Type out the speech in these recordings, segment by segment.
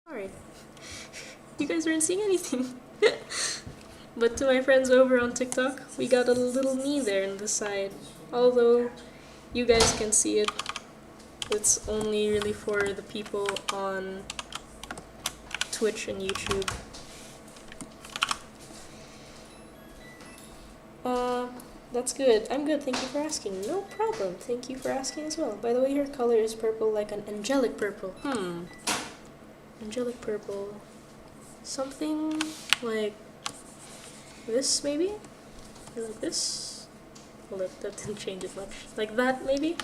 Sorry. You guys aren't seeing anything. But to my friends over on TikTok, we got a little me there in the side. Although you guys can see it, it's only really for the people on Twitch and YouTube. That's good. I'm good, thank you for asking. No problem, thank you for asking as well. By the way, her color is purple, like an angelic purple. Angelic purple. Something like this, maybe? Or like this? Well, that didn't change it much. Like that, maybe?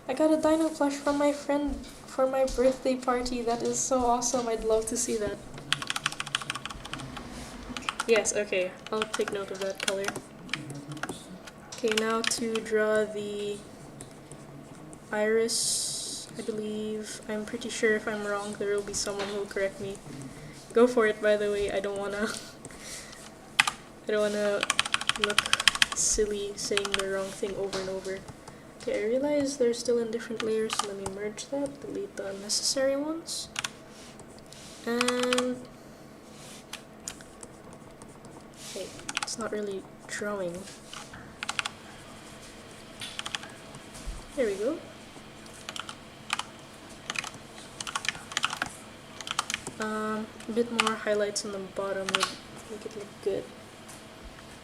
I got a dino plush from my friend for my birthday party. That is so awesome. I'd love to see that. Yes, okay. I'll take note of that color. Okay, now to draw the iris, I believe. I'm pretty sure if I'm wrong, there will be someone who will correct me. Go for it, by the way. I don't wanna look silly saying the wrong thing over and over. Okay, I realize they're still in different layers, so let me merge that, delete the unnecessary ones. And hey, it's not really drawing. There we go. A bit more highlights on the bottom would make it look good.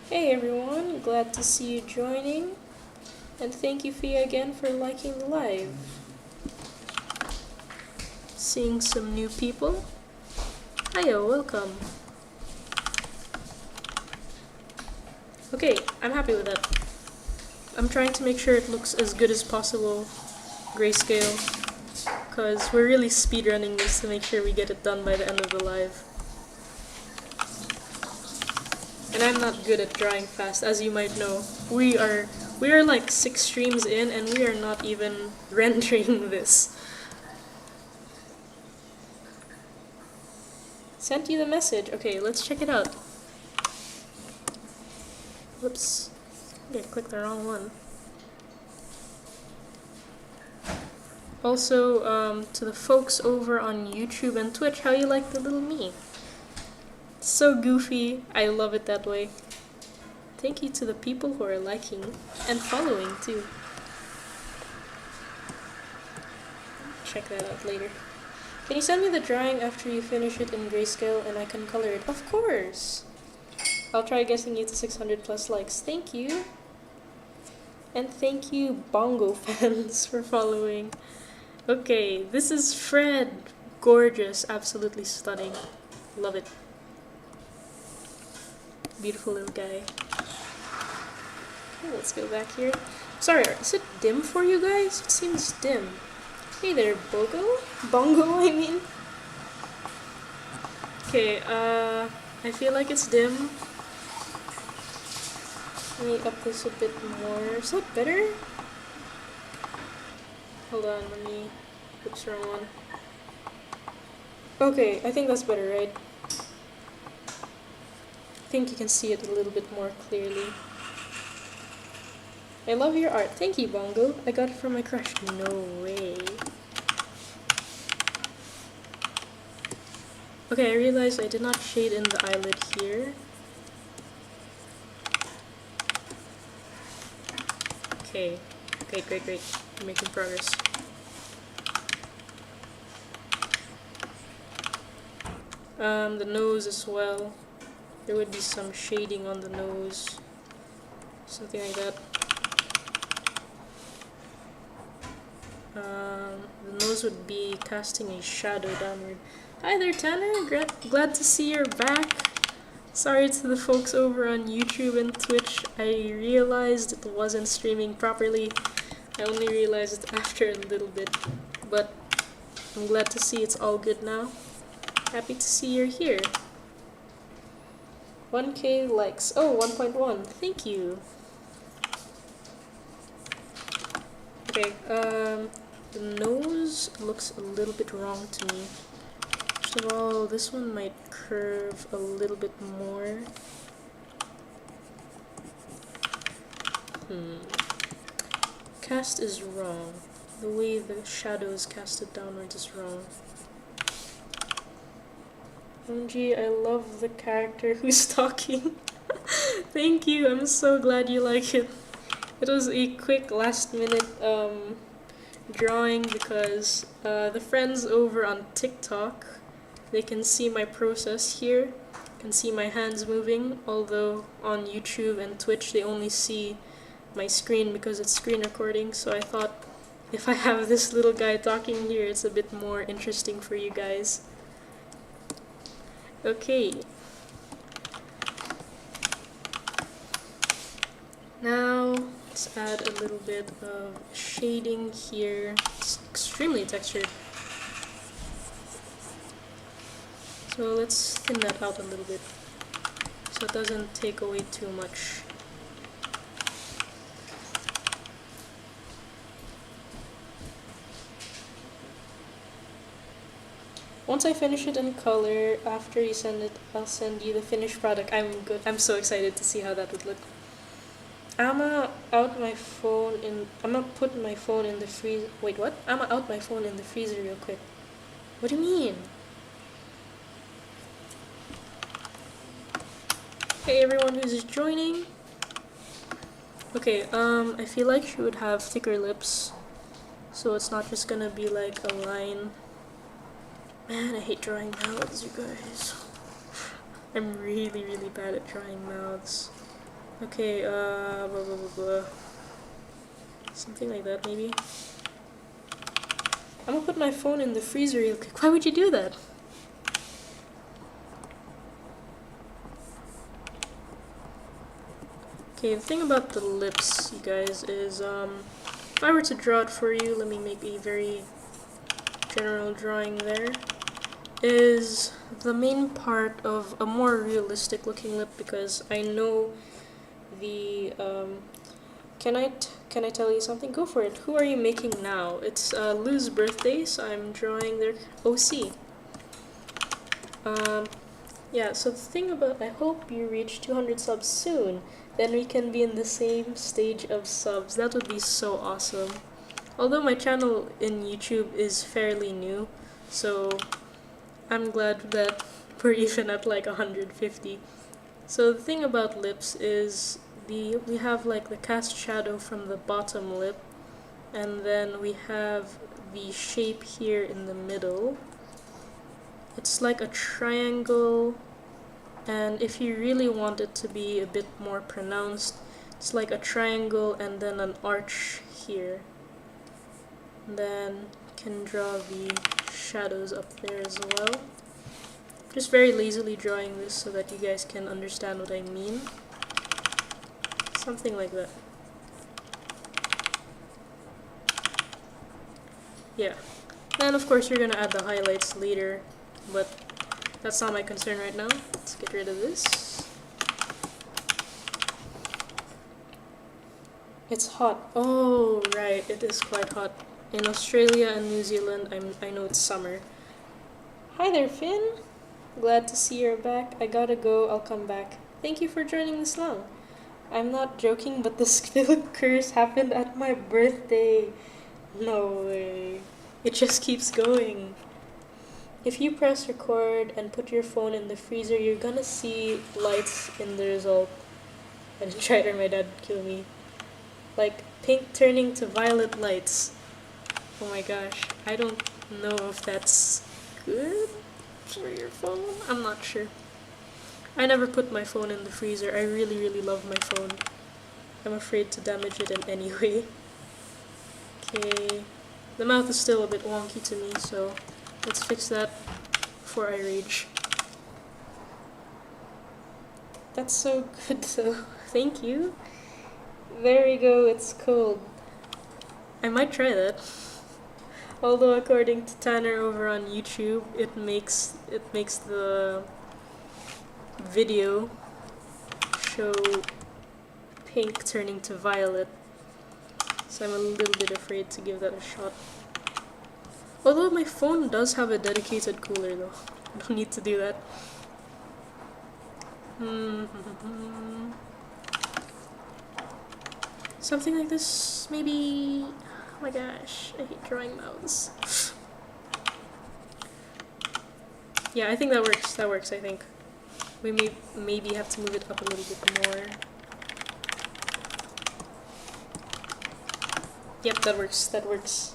Hey everyone, glad to see you joining. And thank you, Fia, again for liking the live. Seeing some new people. Hiya, welcome. Okay, I'm happy with that. I'm trying to make sure it looks as good as possible, grayscale, because we're really speedrunning this to make sure we get it done by the end of the live. And I'm not good at drawing fast, as you might know. We are like 6 streams in and we are not even rendering this. Sent you the message. Okay, let's check it out. Whoops. I clicked the wrong one. Also, to the folks over on YouTube and Twitch, how you like the little me? It's so goofy. I love it that way. Thank you to the people who are liking and following too. Check that out later. Can you send me the drawing after you finish it in grayscale and I can color it? Of course! I'll try guessing you to 600 plus likes. Thank you! And thank you, Bongo fans, for following. Okay, this is Fred. Gorgeous, absolutely stunning. Love it. Beautiful little guy. Okay, let's go back here. Sorry, is it dim for you guys? It seems dim. Hey there, Bongo, I mean. Okay, I feel like it's dim. Let me up this a bit more. Is that better? Hold on, let me... Oops, wrong one. Okay, I think that's better, right? I think you can see it a little bit more clearly. I love your art. Thank you, Bongo. I got it from my crush. No way. Okay, I realized I did not shade in the eyelid here. Okay. Great. I'm making progress. The nose as well. There would be some shading on the nose. Something like that. The nose would be casting a shadow downward. Hi there, Tanner. Glad to see you're back. Sorry to the folks over on YouTube and Twitch. I realized it wasn't streaming properly. I only realized it after a little bit. But I'm glad to see it's all good now. Happy to see you're here. 1K likes. Oh, 1.1. Thank you. Okay, the nose looks a little bit wrong to me. First of all, this one might curve a little bit more. Cast is wrong. the way the shadow is casted downwards is wrong. OMG, I love the character who's talking. Thank you, I'm so glad you like it. It was a quick last minute drawing because the friends over on TikTok, they can see my process here, can see my hands moving, although on YouTube and Twitch they only see my screen because it's screen recording, so I thought if I have this little guy talking here, it's a bit more interesting for you guys. Okay. Now, let's add a little bit of shading here. It's extremely textured. So let's thin that out a little bit so it doesn't take away too much. Once I finish it in color, after you send it, I'll send you the finished product. I'm so excited to see how that would look. I'ma put my phone in the freezer. Wait, what? I'ma out my phone in the freezer real quick. What do you mean? Hey everyone who's just joining. Okay, I feel like she would have thicker lips, so it's not just gonna be like a line. Man, I hate drawing mouths, you guys. I'm really, really bad at drawing mouths. Okay, blah, blah, blah, blah. Something like that, maybe. I'm gonna put my phone in the freezer real quick. Why would you do that? Okay, the thing about the lips, you guys, is, if I were to draw it for you, let me make a very general drawing there. Is the main part of a more realistic looking lip, because I know the can I tell you something? Go for it. Who are you making now? It's Lou's birthday, so I'm drawing their OC. Yeah, so the thing about, I hope you reach 200 subs soon, then we can be in the same stage of subs. That would be so awesome. Although my channel in YouTube is fairly new, so I'm glad that we're even at like 150. So the thing about lips is we have like the cast shadow from the bottom lip, and then we have the shape here in the middle. It's like a triangle, and if you really want it to be a bit more pronounced, it's like a triangle and then an arch here. And then you can draw the shadows up there as well. Just very lazily drawing this so that you guys can understand what I mean. Something like that. Yeah. And of course you're gonna add the highlights later, but that's not my concern right now. Let's get rid of this. It's hot. Oh, right, it is quite hot. In Australia and New Zealand, I know it's summer. Hi there, Finn. Glad to see you're back. I gotta go, I'll come back. Thank you for joining this long. I'm not joking, but the spill curse happened at my birthday. No way. It just keeps going. If you press record and put your phone in the freezer, you're gonna see lights in the result. I didn't try it or my dad would kill me. Like pink turning to violet lights. Oh my gosh, I don't know if that's good for your phone. I'm not sure. I never put my phone in the freezer. I really, really love my phone. I'm afraid to damage it in any way. Okay, the mouth is still a bit wonky to me, so let's fix that before I rage. That's so good though. Thank you. There we go, it's cold. I might try that. Although according to Tanner over on YouTube, it makes the video show pink turning to violet. So I'm a little bit afraid to give that a shot. Although my phone does have a dedicated cooler though. I don't need to do that. Something like this, maybe. Oh my gosh, I hate drawing mouths. Yeah, I think that works. That works, I think. We may maybe have to move it up a little bit more. Yep, that works. That works.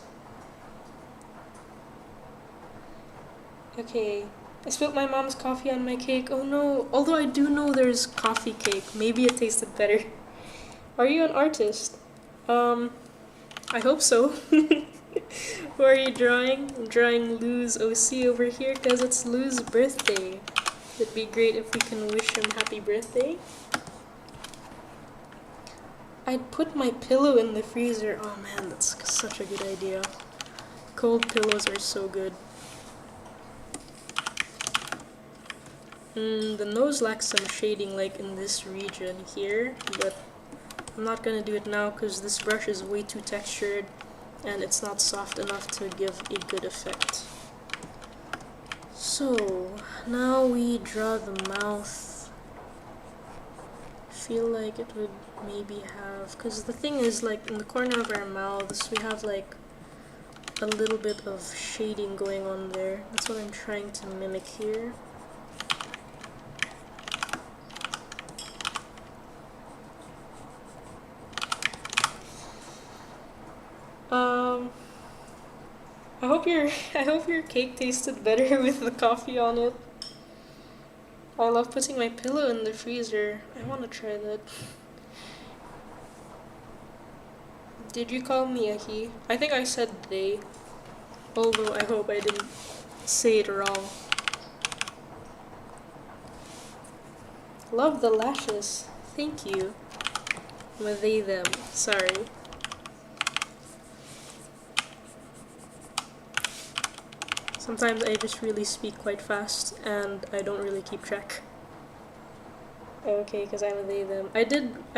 Okay. I spilled my mom's coffee on my cake. Oh no. Although I do know there's coffee cake. Maybe it tasted better. Are you an artist? I hope so. Who are you drawing? I'm drawing Lou's OC over here because it's Lou's birthday. It'd be great if we can wish him happy birthday. I'd put my pillow in the freezer. Oh man, that's such a good idea. Cold pillows are so good. The nose lacks some shading like in this region here, but I'm not gonna do it now because this brush is way too textured and it's not soft enough to give a good effect. So now we draw the mouth. Feel like it would maybe have, because the thing is, like in the corner of our mouths we have like a little bit of shading going on there. That's what I'm trying to mimic here. I hope your cake tasted better with the coffee on it. I love putting my pillow in the freezer. I want to try that. Did you call me a he? I think I said they. Although I hope I didn't say it wrong. Love the lashes. Thank you. With they, them. Sorry. Sometimes I just really speak quite fast and I don't really keep track. Okay, because I'm a they, them. I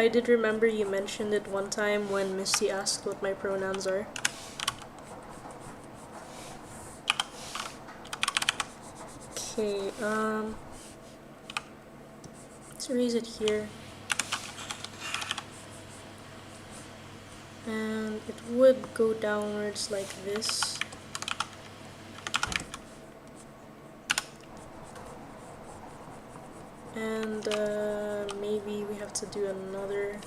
did remember you mentioned it one time when Misty asked what my pronouns are. Okay, let's erase it here. And it would go downwards like this. And maybe we have to do another.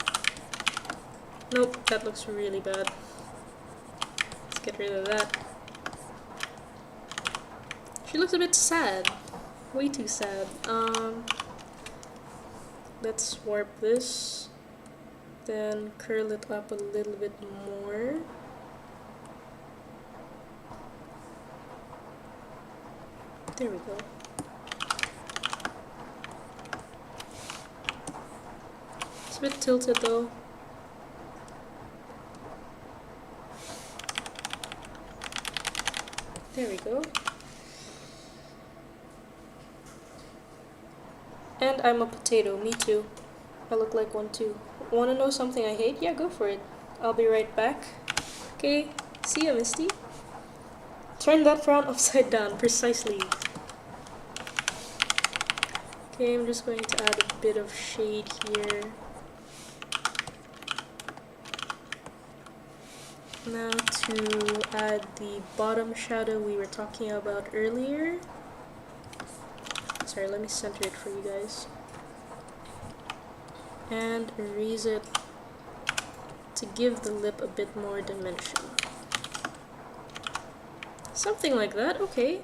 Nope, that looks really bad. Let's get rid of that. She looks a bit sad. Way too sad. Let's warp this. Then curl it up a little bit more. There we go. It's a bit tilted though. There we go. And I'm a potato, me too. I look like one too. Wanna know something I hate? Yeah, go for it. I'll be right back. Okay, see ya, Misty. Turn that frown upside down, precisely. Okay, I'm just going to add a bit of shade here. Now to add the bottom shadow we were talking about earlier. Sorry, let me center it for you guys. And erase it to give the lip a bit more dimension. Something like that, okay.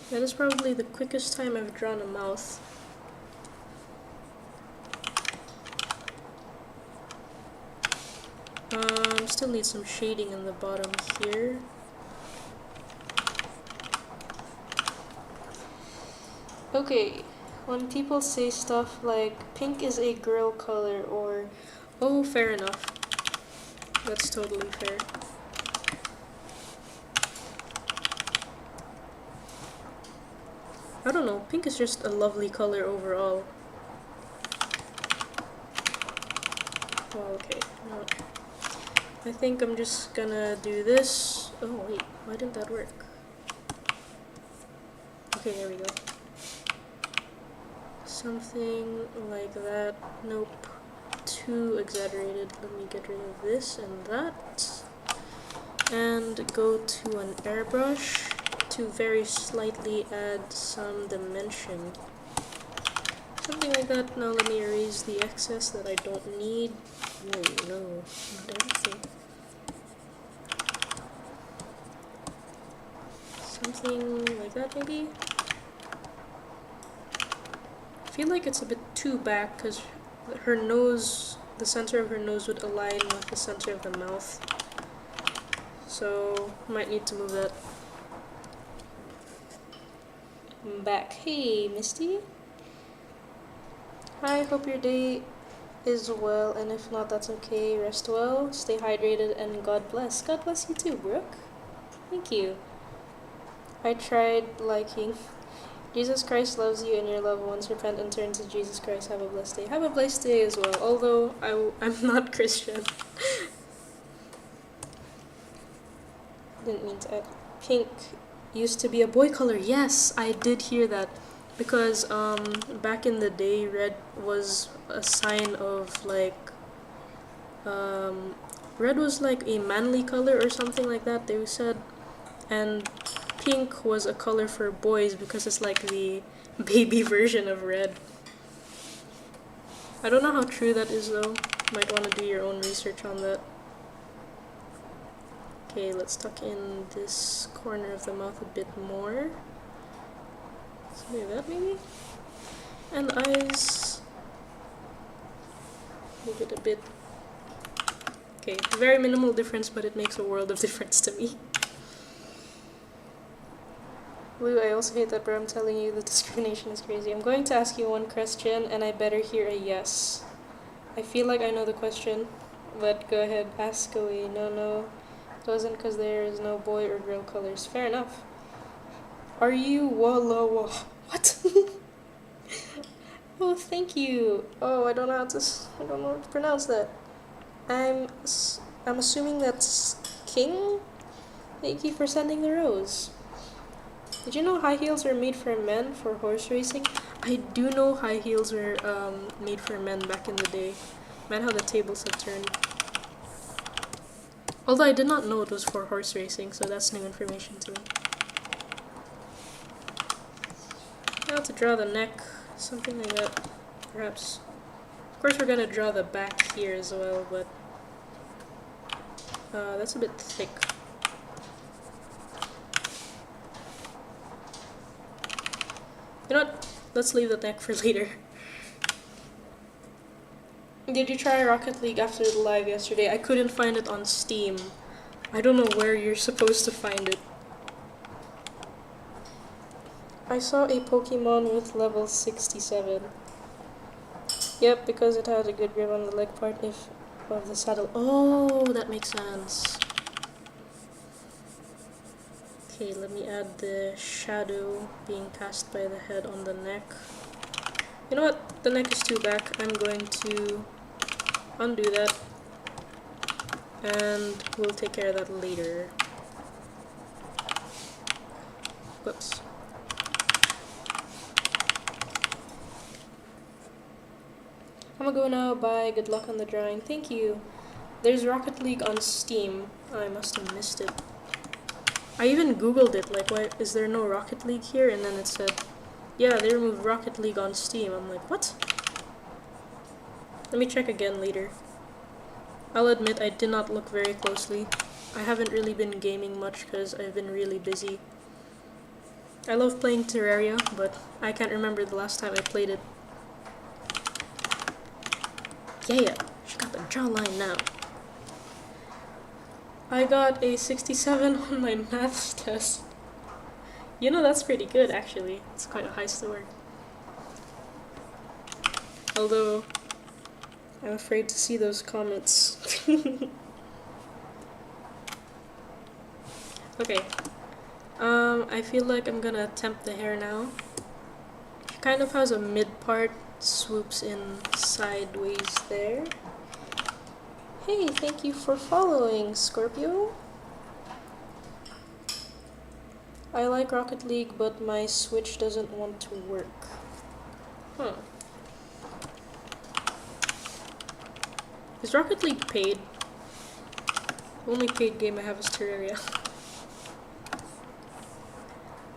That is probably the quickest time I've drawn a mouth. Still need some shading in the bottom here. Okay, when people say stuff like pink is a girl color or oh, fair enough. That's totally fair. I don't know, pink is just a lovely color overall. Oh, okay. No. I think I'm just gonna do this. Oh wait, why didn't that work? Okay, there we go. Something like that. Nope. too exaggerated. Let me get rid of this and that. And go to an airbrush to very slightly add some dimension. Something like that. Now let me erase the excess that I don't need. Whoa, no, not everything. Something like that maybe? I feel like it's a bit too back because her nose, the center of her nose would align with the center of the mouth. So, might need to move that back. Hey, Misty. Hi, hope your day is well, and if not, that's okay. Rest well, stay hydrated, and God bless. God bless you too, Brooke. Thank you. I tried liking. Jesus Christ loves you and your loved ones. Repent and turn to Jesus Christ. Have a blessed day. Have a blessed day as well, although I'm not Christian. Didn't mean to add. Pink used to be a boy color. Yes, I did hear that. Because back in the day, red was a sign of like red was like a manly color or something like that, they said, and pink was a color for boys because it's like the baby version of red. I don't know how true that is though. Might want to do your own research on that. Okay, let's tuck in this corner of the mouth a bit more. Something like that maybe? And the eyes. Move it a bit. Okay, very minimal difference, but it makes a world of difference to me. Blue, I also hate that, but I'm telling you the discrimination is crazy. I'm going to ask you one question, and I better hear a yes. I feel like I know the question, but go ahead, ask away. No, it wasn't because there is no boy or girl colors. Fair enough. Are you Walla? What? Oh, thank you. Oh, I don't know how to pronounce that. I'm assuming that's King. Thank you for sending the rose. Did you know high heels are made for men for horse racing? I do know high heels were made for men back in the day. Man, how the tables have turned. Although I did not know it was for horse racing, so that's new information to me. Now to draw the neck, something like that, perhaps. Of course we're gonna draw the back here as well, but that's a bit thick. You know what? Let's leave the neck for later. Did you try Rocket League after the live yesterday? I couldn't find it on Steam. I don't know where you're supposed to find it. I saw a Pokemon with level 67. Yep, because it had a good grip on the leg part of the saddle. Oh, that makes sense. Okay, let me add the shadow being cast by the head on the neck. You know what? The neck is too back. I'm going to undo that. And we'll take care of that later. Whoops. I'm gonna go now. Bye. Good luck on the drawing. Thank you. There's Rocket League on Steam. I must have missed it. I even googled it, like, why is there no Rocket League here? And then it said, yeah, they removed Rocket League on Steam. I'm like, what? Let me check again later. I'll admit I did not look very closely. I haven't really been gaming much because I've been really busy. I love playing Terraria, but I can't remember the last time I played it. Yeah, she got the jawline now. I got a 67 on my maths test. You know, that's pretty good actually. It's quite a high score. Although, I'm afraid to see those comments. Okay. I feel like I'm gonna attempt the hair now. She kind of has a mid part, swoops in sideways there. Hey, thank you for following, Scorpio. I like Rocket League, but my Switch doesn't want to work. Huh. Is Rocket League paid? The only paid game I have is Terraria.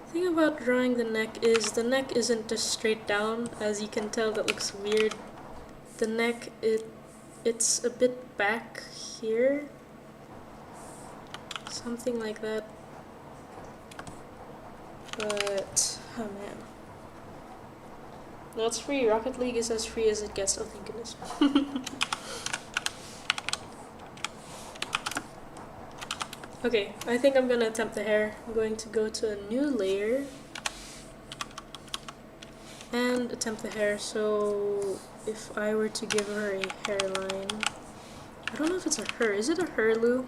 The thing about drawing the neck is the neck isn't just straight down. As you can tell, that looks weird. The neck, it's a bit back here. Something like that. But, oh man. No, it's free. Rocket League is as free as it gets. Oh, thank goodness. Okay, I think I'm gonna attempt the hair. I'm going to go to a new layer and attempt the hair. So if I were to give her a hairline, I don't know if it's a her. Is it a her, Lou?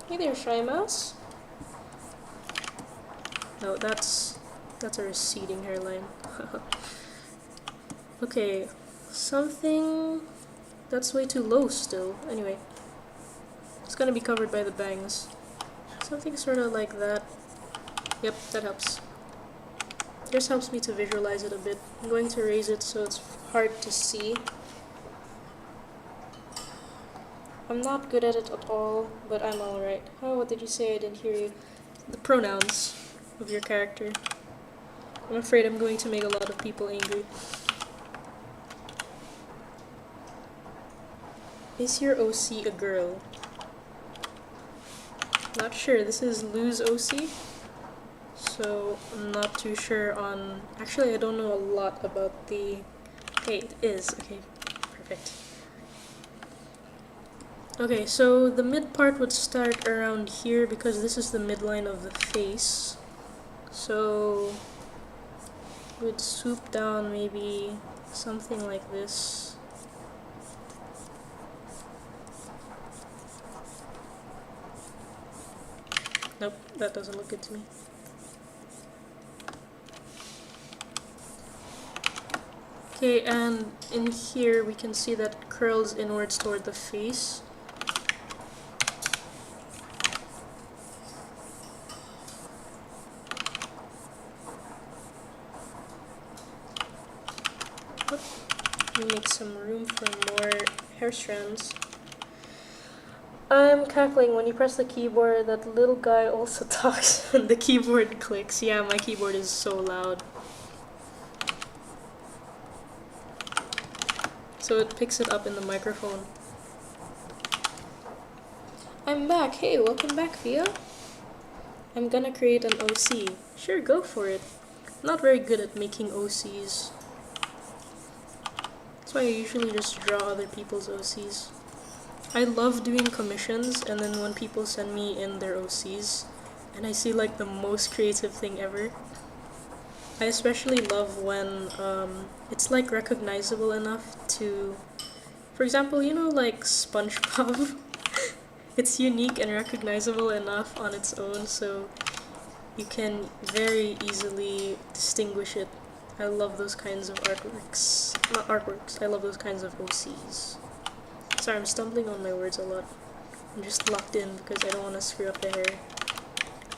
Hey there, Shy Mouse. No, that's a receding hairline. Okay, something that's way too low still. Anyway, it's gonna be covered by the bangs. Something sort of like that. Yep, that helps. Just helps me to visualize it a bit. I'm going to raise it so it's hard to see. I'm not good at it at all, but I'm alright. Oh, what did you say? I didn't hear you. The pronouns of your character. I'm afraid I'm going to make a lot of people angry. Is your OC a girl? Not sure. This is Lou's OC, so I'm not too sure on... Actually, I don't know a lot about the... Okay, it is. Okay, perfect. Okay, so the mid part would start around here because this is the midline of the face. So would swoop down maybe something like this. Nope, that doesn't look good to me. Okay, and in here we can see that it curls inwards toward the face. Make some room for more hair strands. I'm cackling when you press the keyboard. That little guy also talks when the keyboard clicks. Yeah, my keyboard is so loud. So it picks it up in the microphone. I'm back. Hey, welcome back, Via. I'm gonna create an OC. Sure, go for it. I'm not very good at making OCs. That's why I usually just draw other people's OCs. I love doing commissions, and then when people send me in their OCs, and I see like the most creative thing ever. I especially love when it's like recognizable enough to, for example, you know, like SpongeBob. It's unique and recognizable enough on its own, so you can very easily distinguish it. I love those kinds of artworks. Not artworks, I love those kinds of OCs. Sorry, I'm stumbling on my words a lot. I'm just locked in because I don't want to screw up the hair.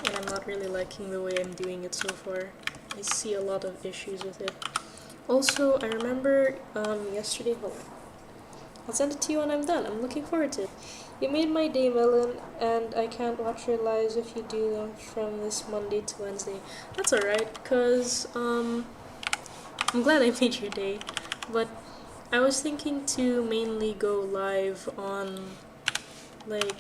And I'm not really liking the way I'm doing it so far. I see a lot of issues with it. Also, I remember yesterday, hold on. I'll send it to you when I'm done. I'm looking forward to it. You made my day, Melon, and I can't watch your lives if you do them from this Monday to Wednesday. That's alright, because I'm glad I made your day, but I was thinking to mainly go live on like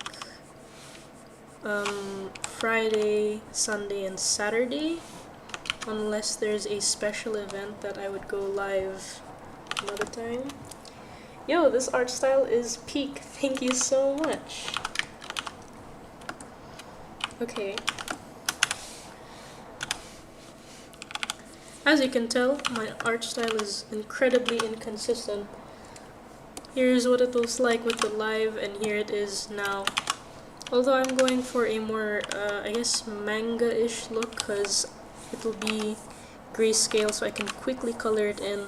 Friday, Sunday, and Saturday, unless there's a special event that I would go live another time. Yo, this art style is peak. Thank you so much. Okay. As you can tell, my art style is incredibly inconsistent. Here's what it looks like with the live, and here it is now. Although I'm going for a more, I guess, manga-ish look, because it'll be grayscale, so I can quickly color it in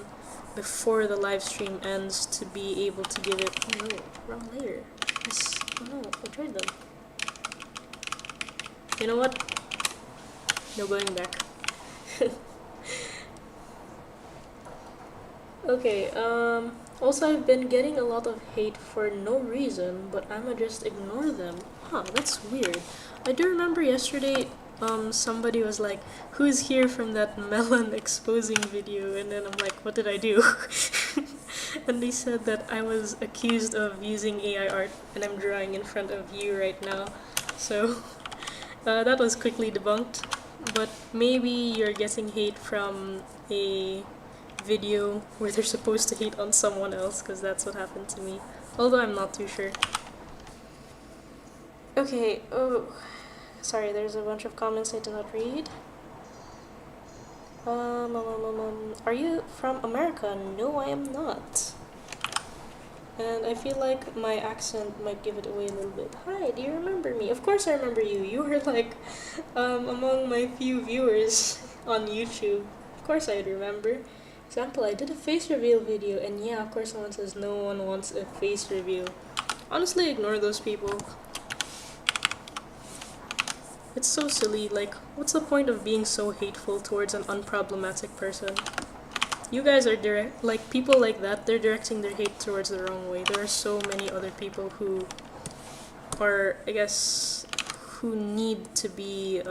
before the live stream ends to be able to give it... Oh no, wrong layer. Yes. Oh no, I tried them. You know what? No going back. Okay, also I've been getting a lot of hate for no reason, but I'ma just ignore them. Huh, that's weird. I do remember yesterday, somebody was like, who's here from that melon exposing video? And then I'm like, what did I do? And they said that I was accused of using AI art and I'm drawing in front of you right now. So, that was quickly debunked. But maybe you're getting hate from a video where they're supposed to hate on someone else, because that's what happened to me. Although I'm not too sure. Okay, oh, sorry, there's a bunch of comments I did not read. Are you from America? No, I am not. And I feel like my accent might give it away a little bit. Hi, do you remember me? Of course I remember you. You were like among my few viewers on YouTube. Of course I'd remember. Example, I did a face reveal video, and yeah, of course someone says no one wants a face reveal. Honestly, ignore those people. It's so silly, like, what's the point of being so hateful towards an unproblematic person? You guys are like, people like that, they're directing their hate towards the wrong way. There are so many other people who are, I guess, who need to be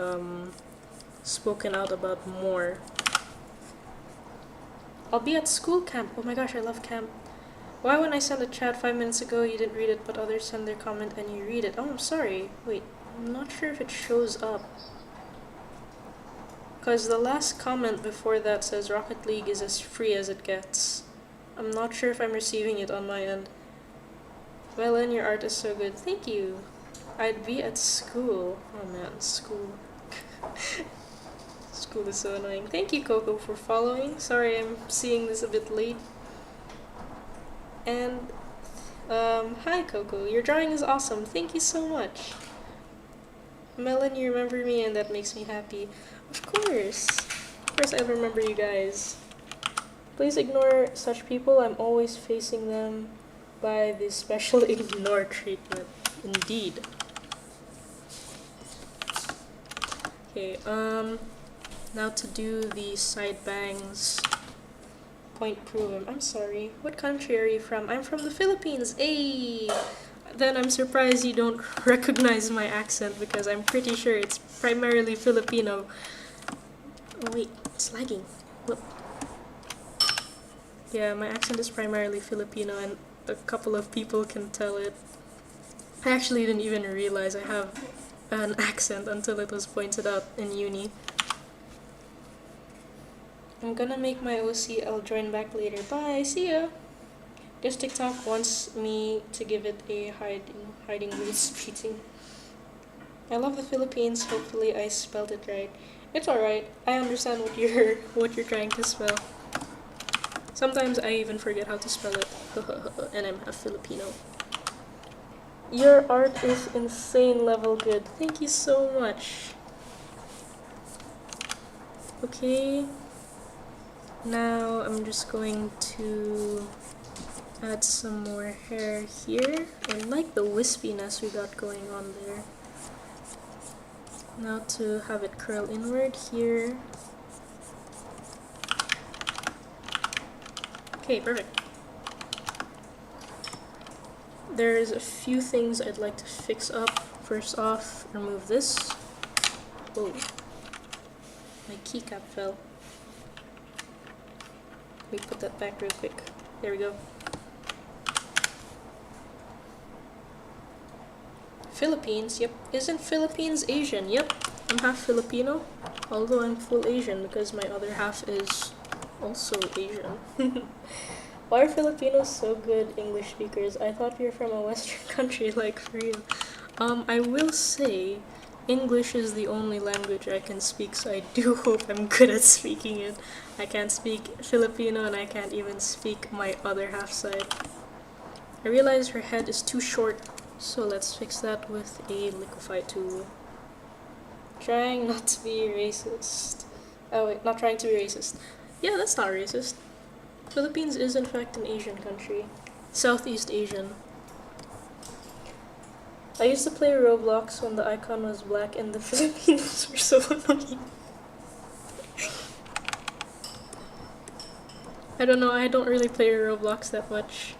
spoken out about more. I'll be at school camp. Oh my gosh, I love camp. Why when I sent a chat 5 minutes ago you didn't read it, but others send their comment and you read it? Oh, I'm sorry. Wait, I'm not sure if it shows up. Because the last comment before that says Rocket League is as free as it gets. I'm not sure if I'm receiving it on my end. Melon, your art is so good. Thank you. I'd be at school. Oh man, school. School is so annoying. Thank you, Coco, for following. Sorry I'm seeing this a bit late. And, hi, Coco. Your drawing is awesome. Thank you so much. Melon, you remember me, and that makes me happy. Of course. Of course I remember you guys. Please ignore such people. I'm always facing them by the special ignore treatment. Indeed. Okay, now to do the side bangs. Point proven. I'm sorry. What country are you from? I'm from the Philippines. Hey! Then I'm surprised you don't recognize my accent because I'm pretty sure it's primarily Filipino. Oh wait, it's lagging. Whoop. Yeah, my accent is primarily Filipino and a couple of people can tell it. I actually didn't even realize I have an accent until it was pointed out in uni. I'm gonna make my OC. I'll join back later. Bye. See ya. Guess TikTok wants me to give it a hiding mood treating. I love the Philippines. Hopefully I spelled it right. It's alright. I understand what you're trying to spell. Sometimes I even forget how to spell it. And I'm a Filipino. Your art is insane level good. Thank you so much. Okay. Now I'm just going to add some more hair here. I like the wispiness we got going on there. Now to have it curl inward here. Okay, perfect. There's a few things I'd like to fix up. First off, remove this. Oh, my keycap fell. Let me put that back real quick. There we go. Philippines, yep. Isn't Philippines Asian? Yep. I'm half Filipino, although I'm full Asian because my other half is also Asian. Why are Filipinos so good English speakers? I thought we were from a Western country, like for real. I will say, English is the only language I can speak, so I do hope I'm good at speaking it. I can't speak Filipino and I can't even speak my other half side. I realize her head is too short, so let's fix that with a liquify tool. Trying not to be racist. Oh wait, not trying to be racist. Yeah, that's not racist. Philippines is in fact an Asian country. Southeast Asian. I used to play Roblox when the icon was black and the Filipinos were so annoying. I don't know, I don't really play Roblox that much.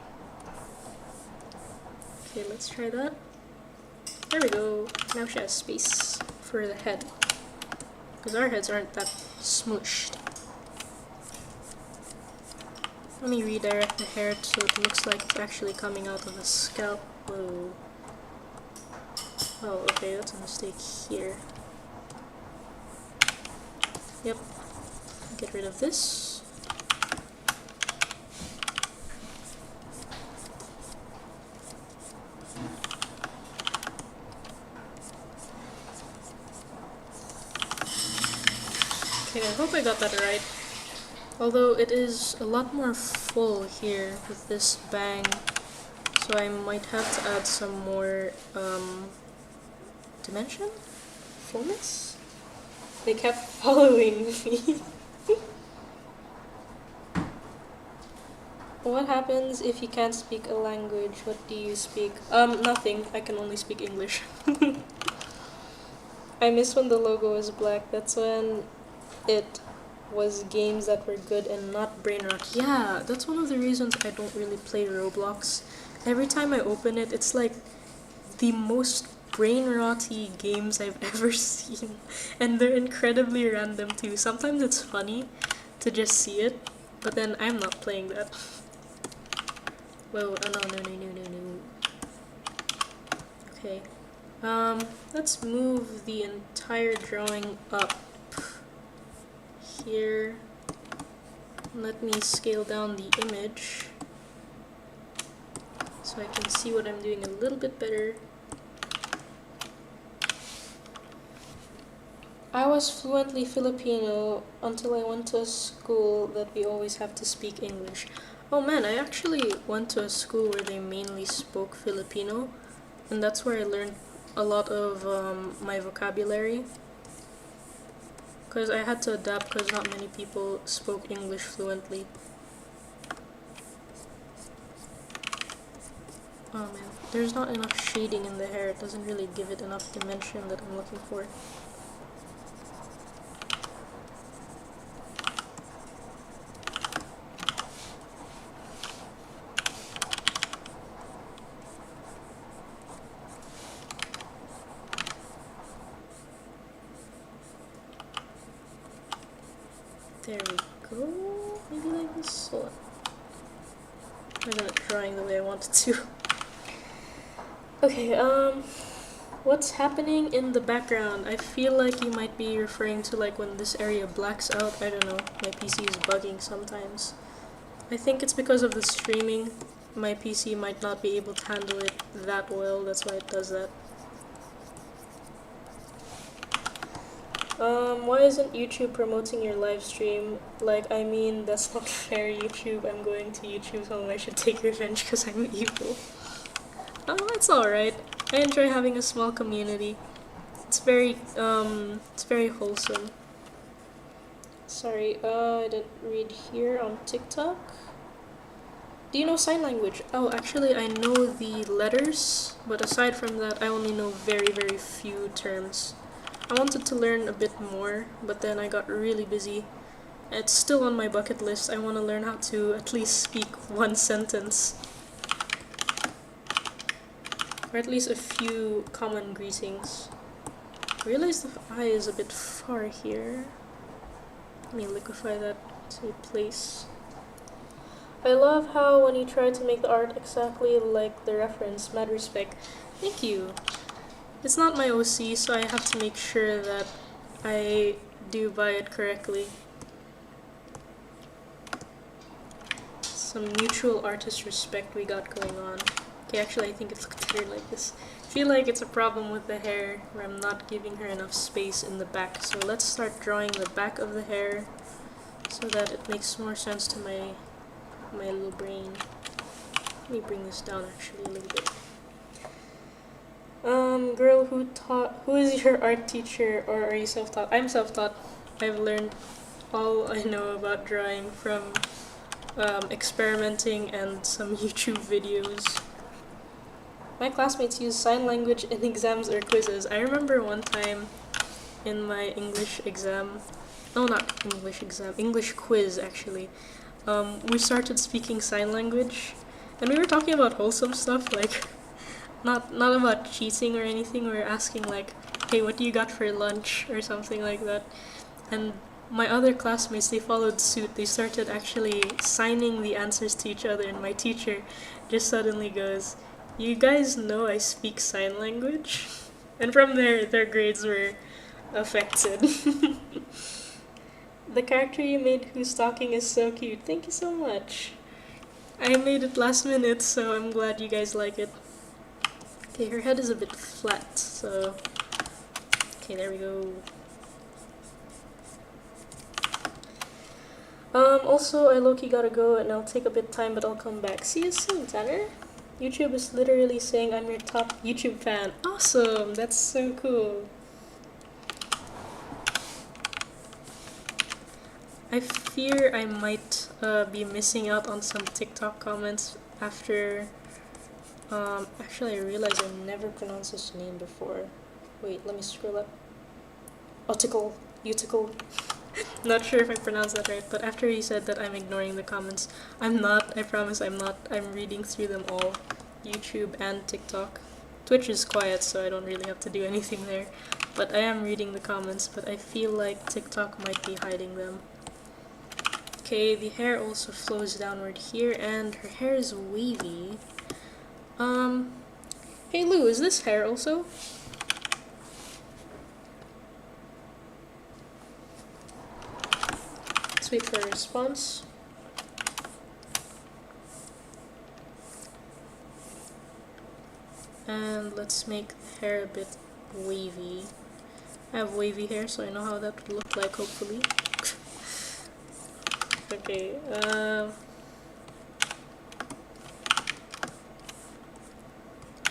Okay, let's try that. There we go. Now she has space for the head. Because our heads aren't that smooshed. Let me redirect the hair so it looks like it's actually coming out of the scalp. Whoa. Oh, okay, that's a mistake here. Yep. Get rid of this. Okay, I hope I got that right. Although it is a lot more full here with this bang, so I might have to add some more dimension? Fullness? They kept following me. What happens if you can't speak a language? What do you speak? Nothing. I can only speak English. I miss when the logo was black. That's when it was games that were good and not brain rot. Yeah, that's one of the reasons I don't really play Roblox. Every time I open it, it's like the most brain rotty games I've ever seen. And they're incredibly random too. Sometimes it's funny to just see it, but then I'm not playing that. Whoa, oh no. Okay. Let's move the entire drawing up here. Let me scale down the image so I can see what I'm doing a little bit better. I was fluently Filipino until I went to a school that we always have to speak English. Oh man, I actually went to a school where they mainly spoke Filipino, and that's where I learned a lot of my vocabulary. Because I had to adapt because not many people spoke English fluently. Oh man, there's not enough shading in the hair. It doesn't really give it enough dimension that I'm looking for. There we go. Maybe like this. Hold on. I'm not drawing the way I wanted to. Okay, what's happening in the background? I feel like you might be referring to like when this area blacks out. I don't know. My PC is bugging sometimes. I think it's because of the streaming. My PC might not be able to handle it that well. That's why it does that. Why isn't YouTube promoting your live stream? Like, I mean, that's not fair, YouTube. I'm going to YouTube, so I should take revenge because I'm evil. Oh, it's alright. I enjoy having a small community. It's very wholesome. Sorry, I didn't read here on TikTok. Do you know sign language? Oh, actually, I know the letters, but aside from that, I only know very, very few terms. I wanted to learn a bit more, but then I got really busy. It's still on my bucket list. I want to learn how to at least speak one sentence. Or at least a few common greetings. I realize the eye is a bit far here. Let me liquefy that to place. I love how when you try to make the art exactly like the reference, mad respect. Thank you. It's not my OC, so I have to make sure that I do buy it correctly. Some mutual artist respect we got going on. Okay, actually I think it looks better like this. I feel like it's a problem with the hair where I'm not giving her enough space in the back. So let's start drawing the back of the hair so that it makes more sense to my little brain. Let me bring this down actually a little bit. Girl, who is your art teacher, or are you self-taught? I'm self-taught. I've learned all I know about drawing from experimenting and some YouTube videos. My classmates use sign language in exams or quizzes. I remember one time in my English exam, no, not English exam, English quiz actually, we started speaking sign language, and we were talking about wholesome stuff, like not about cheating or anything. We were asking like, "Hey, what do you got for lunch?" or something like that. And my other classmates, they followed suit. They started actually signing the answers to each other, and my teacher just suddenly goes, "You guys know I speak sign language?" And from there, their grades were affected. The character you made who's talking is so cute. Thank you so much. I made it last minute, so I'm glad you guys like it. Okay, her head is a bit flat, so... Okay, there we go. Also, I low-key gotta go, and I'll take a bit time, but I'll come back. See you soon, Tanner. YouTube is literally saying I'm your top YouTube fan. Awesome! That's so cool. I fear I might be missing out on some TikTok comments after... actually I realized I never pronounced his name before. Wait, let me scroll up. Uticle. Not sure if I pronounced that right, but after he said that I'm ignoring the comments, I'm not, I promise I'm not. I'm reading through them all. YouTube and TikTok. Twitch is quiet, so I don't really have to do anything there. But I am reading the comments, but I feel like TikTok might be hiding them. Okay, the hair also flows downward here, and her hair is wavy. Hey Lou, is this hair also? Let's wait for a response. And let's make the hair a bit wavy. I have wavy hair, so I know how that would look like, hopefully. Okay,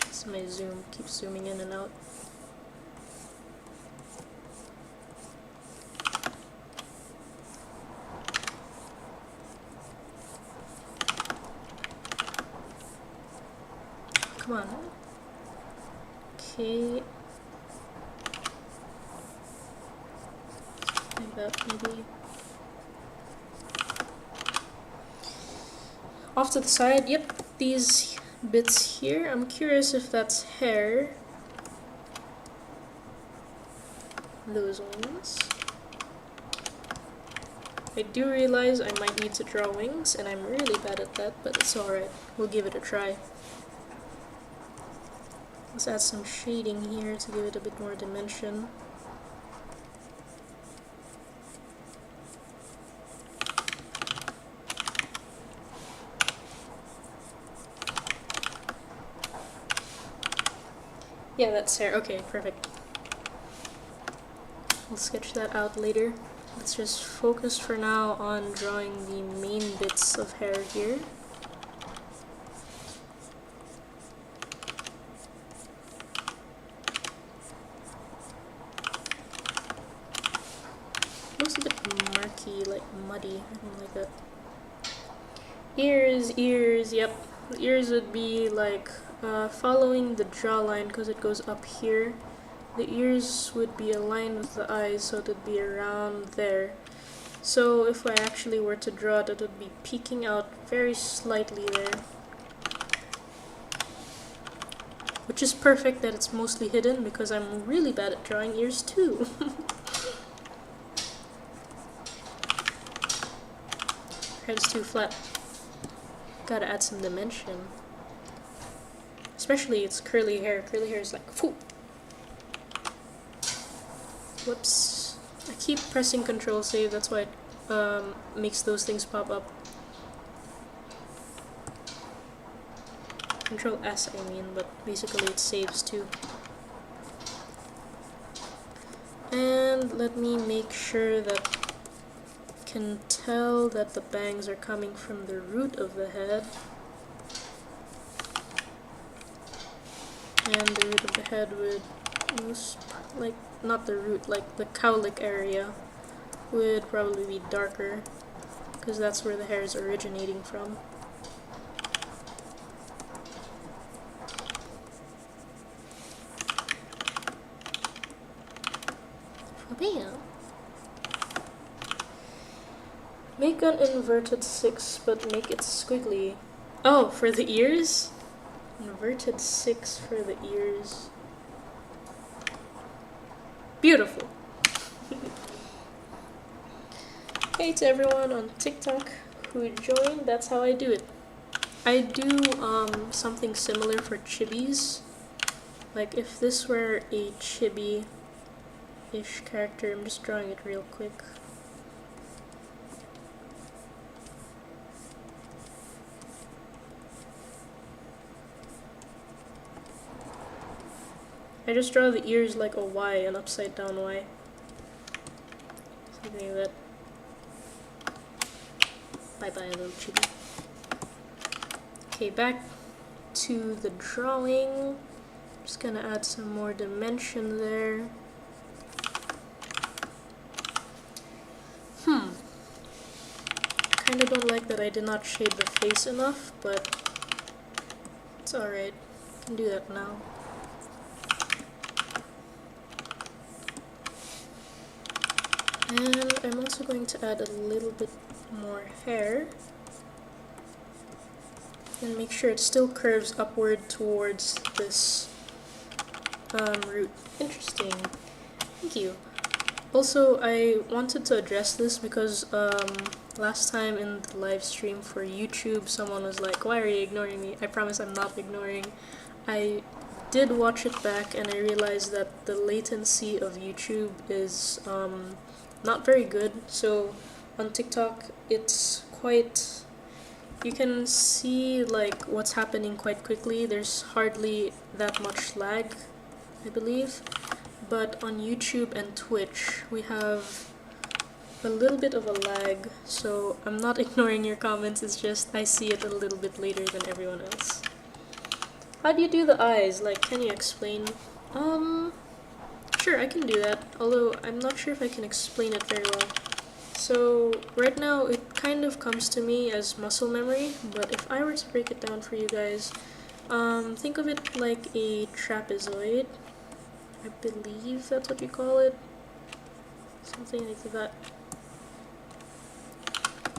this is my zoom, keep zooming in and out. Come on. Okay. Like that, maybe. Off to the side, yep, these bits here. I'm curious if that's hair. Those ones. I do realize I might need to draw wings, and I'm really bad at that, but it's alright. We'll give it a try. Let's add some shading here to give it a bit more dimension. Yeah, that's hair. Okay, perfect. We'll sketch that out later. Let's just focus for now on drawing the main bits of hair here. Looks a bit murky, like muddy. I don't like that. Ears, yep. The ears would be like following the jawline because it goes up here. The ears would be aligned with the eyes, so it would be around there. So if I actually were to draw it, it would be peeking out very slightly there. Which is perfect that it's mostly hidden because I'm really bad at drawing ears too. Head's too flat. Gotta add some dimension. Especially it's curly hair. Curly hair is like, phew. Whoops. I keep pressing Control Save, that's why it makes those things pop up. Control S, I mean, but basically it saves too. And let me make sure that I can tell that the bangs are coming from the root of the head. And the root of the head would, like, not the root, like the cowlick area would probably be darker because that's where the hair is originating from. Bam! Make an inverted 6, but make it squiggly. Oh, for the ears? Inverted 6 for the ears. Beautiful. Hey to everyone on TikTok who joined, that's how I do it. I do something similar for chibis. Like if this were a chibi-ish character, I'm just drawing it real quick. I just draw the ears like a Y, an upside down Y. Something like that. Bye bye, little chibi. Okay, back to the drawing. Just gonna add some more dimension there. Kinda don't like that I did not shade the face enough, but it's alright. I can do that now. And I'm also going to add a little bit more hair. And make sure it still curves upward towards this root. Interesting. Thank you. Also, I wanted to address this because last time in the live stream for YouTube, someone was like, "Why are you ignoring me?" I promise I'm not ignoring. I did watch it back and I realized that the latency of YouTube is not very good. So on TikTok, it's quite... you can see like what's happening quite quickly. There's hardly that much lag, I believe. But on YouTube and Twitch, we have a little bit of a lag, so I'm not ignoring your comments, it's just I see it a little bit later than everyone else. How do you do the eyes? Like, can you explain? Sure, I can do that, although I'm not sure if I can explain it very well. So, right now, it kind of comes to me as muscle memory, but if I were to break it down for you guys, think of it like a trapezoid. I believe that's what you call it. Something like that.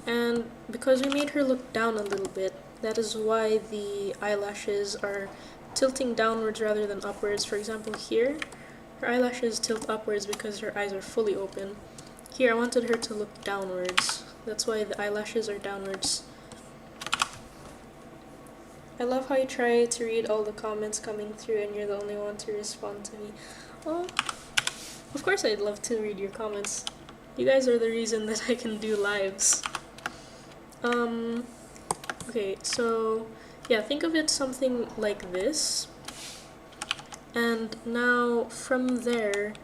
And because we made her look down a little bit, that is why the eyelashes are tilting downwards rather than upwards. For example, here, her eyelashes tilt upwards because her eyes are fully open. Here, I wanted her to look downwards. That's why the eyelashes are downwards. I love how you try to read all the comments coming through and you're the only one to respond to me. Well, of course I'd love to read your comments. You guys are the reason that I can do lives. Okay, so yeah, think of it something like this. And now from there,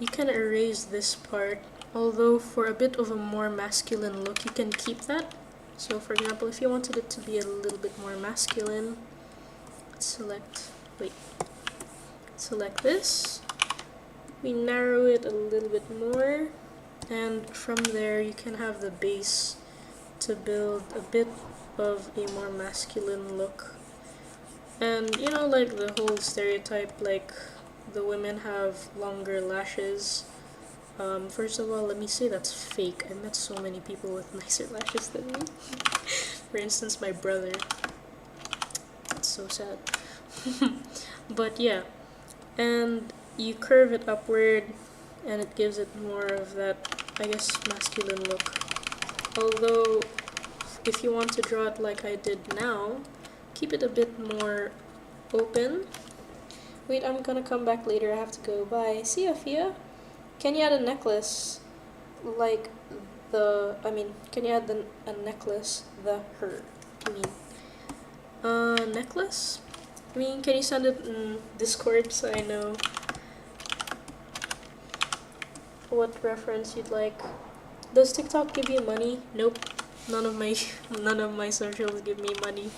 you can erase this part, although for a bit of a more masculine look, you can keep that. So for example, if you wanted it to be a little bit more masculine, select this. We narrow it a little bit more, and from there you can have the base to build a bit of a more masculine look. And you know, like the whole stereotype, like the women have longer lashes. First of all, let me say that's fake. I met so many people with nicer lashes than me. For instance, my brother. It's so sad. But yeah, and you curve it upward and it gives it more of that, I guess, masculine look. Although, if you want to draw it like I did now, keep it a bit more open. Wait, I'm gonna come back later, I have to go. Bye. See ya, Fia. Can you add a necklace? Like can you add a necklace? Necklace? I mean, can you send it in Discord so I know what reference you'd like? Does TikTok give you money? Nope. None of my socials give me money.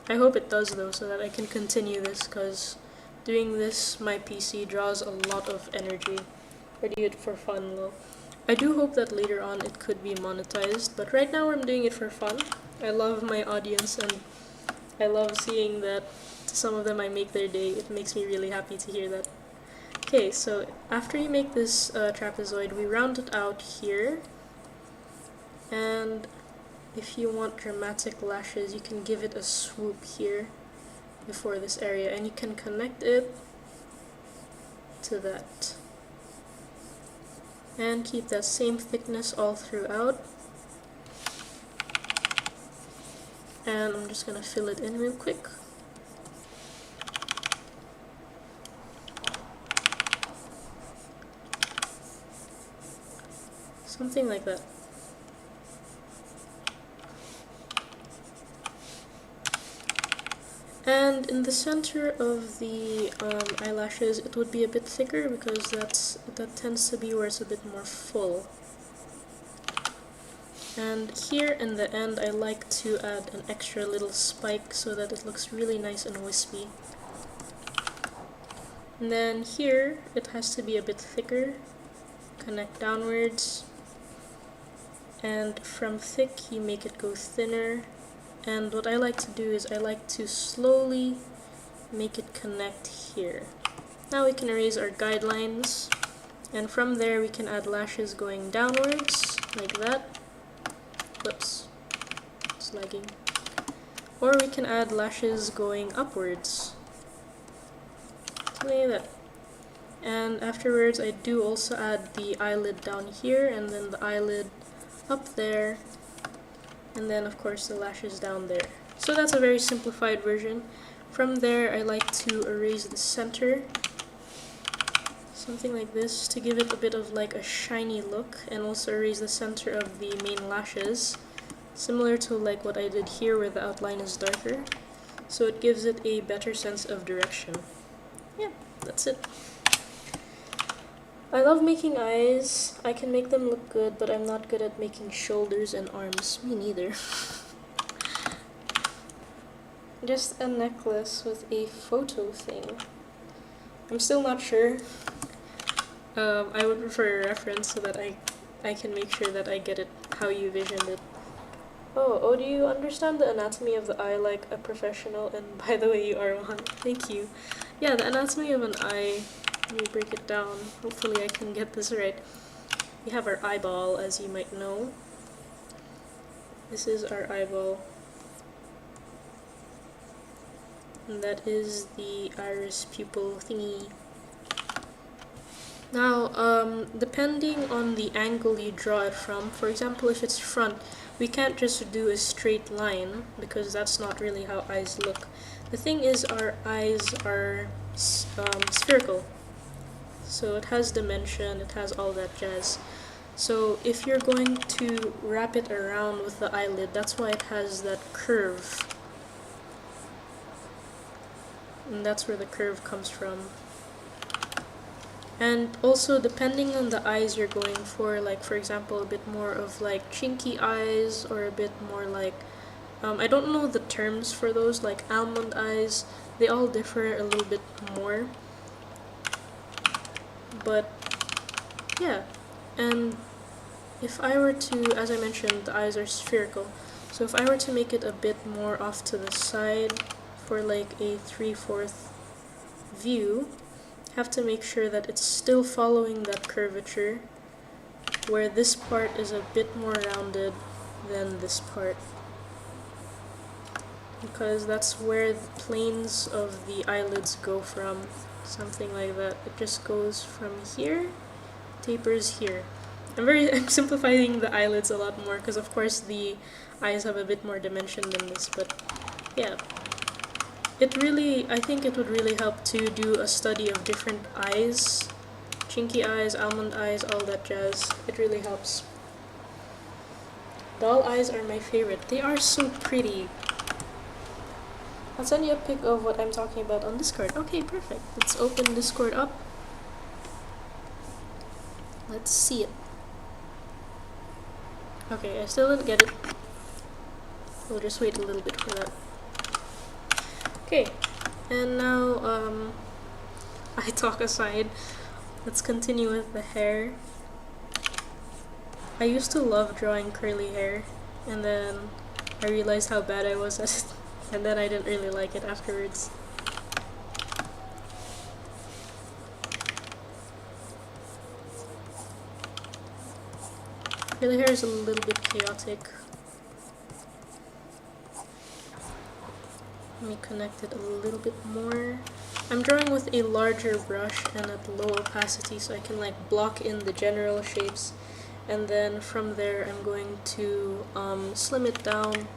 I hope it does though, so that I can continue this, because doing this, my PC draws a lot of energy. I do it for fun though. I do hope that later on it could be monetized, but right now I'm doing it for fun. I love my audience and I love seeing that to some of them I make their day. It makes me really happy to hear that. Okay, so after you make this trapezoid, we round it out here. And if you want dramatic lashes, you can give it a swoop here before this area, and you can connect it to that. And keep that same thickness all throughout. And I'm just gonna fill it in real quick. Something like that. And in the center of the eyelashes, it would be a bit thicker because that tends to be where it's a bit more full. And here in the end, I like to add an extra little spike so that it looks really nice and wispy. And then here, it has to be a bit thicker. Connect downwards. And from thick, you make it go thinner. And what I like to do is I like to slowly make it connect here. Now we can erase our guidelines, and from there we can add lashes going downwards, like that. Whoops, it's lagging. Or we can add lashes going upwards, like that. And afterwards I do also add the eyelid down here, and then the eyelid up there, and then of course the lashes down there. So that's a very simplified version. From there I like to erase the center, something like this, to give it a bit of like a shiny look, and also erase the center of the main lashes, similar to like what I did here where the outline is darker, so it gives it a better sense of direction. Yeah, that's it. I love making eyes. I can make them look good, but I'm not good at making shoulders and arms. Me neither. Just a necklace with a photo thing. I'm still not sure. I would prefer a reference so that I can make sure that I get it how you visioned it. Oh, do you understand the anatomy of the eye like a professional? And by the way, you are one. Thank you. Yeah, the anatomy of an eye. Let me break it down. Hopefully I can get this right. We have our eyeball, as you might know. This is our eyeball. And that is the iris pupil thingy. Now, depending on the angle you draw it from, for example, if it's front, we can't just do a straight line because that's not really how eyes look. The thing is, our eyes are spherical. So it has dimension, it has all that jazz. So if you're going to wrap it around with the eyelid, that's why it has that curve. And that's where the curve comes from. And also, depending on the eyes you're going for, like for example, a bit more of like chinky eyes, or a bit more like, I don't know the terms for those, like almond eyes, they all differ a little bit more. But yeah, and if I were to, as I mentioned, the eyes are spherical, so if I were to make it a bit more off to the side for like a 3/4 view, have to make sure that it's still following that curvature, where this part is a bit more rounded than this part, because that's where the planes of the eyelids go from. Something like that. It just goes from here, tapers here. I'm simplifying the eyelids a lot more because of course the eyes have a bit more dimension than this, but yeah. I think it would really help to do a study of different eyes. Chinky eyes, almond eyes, all that jazz. It really helps. Doll eyes are my favorite. They are so pretty. I'll send you a pic of what I'm talking about on Discord. Okay, perfect. Let's open Discord up. Let's see it. Okay, I still didn't get it. We'll just wait a little bit for that. Okay, and now, I talk aside. Let's continue with the hair. I used to love drawing curly hair, and then I realized how bad I was at it. And then I didn't really like it afterwards. Yeah, the hair is a little bit chaotic. Let me connect it a little bit more. I'm drawing with a larger brush and at low opacity so I can like block in the general shapes, and then from there I'm going to slim it down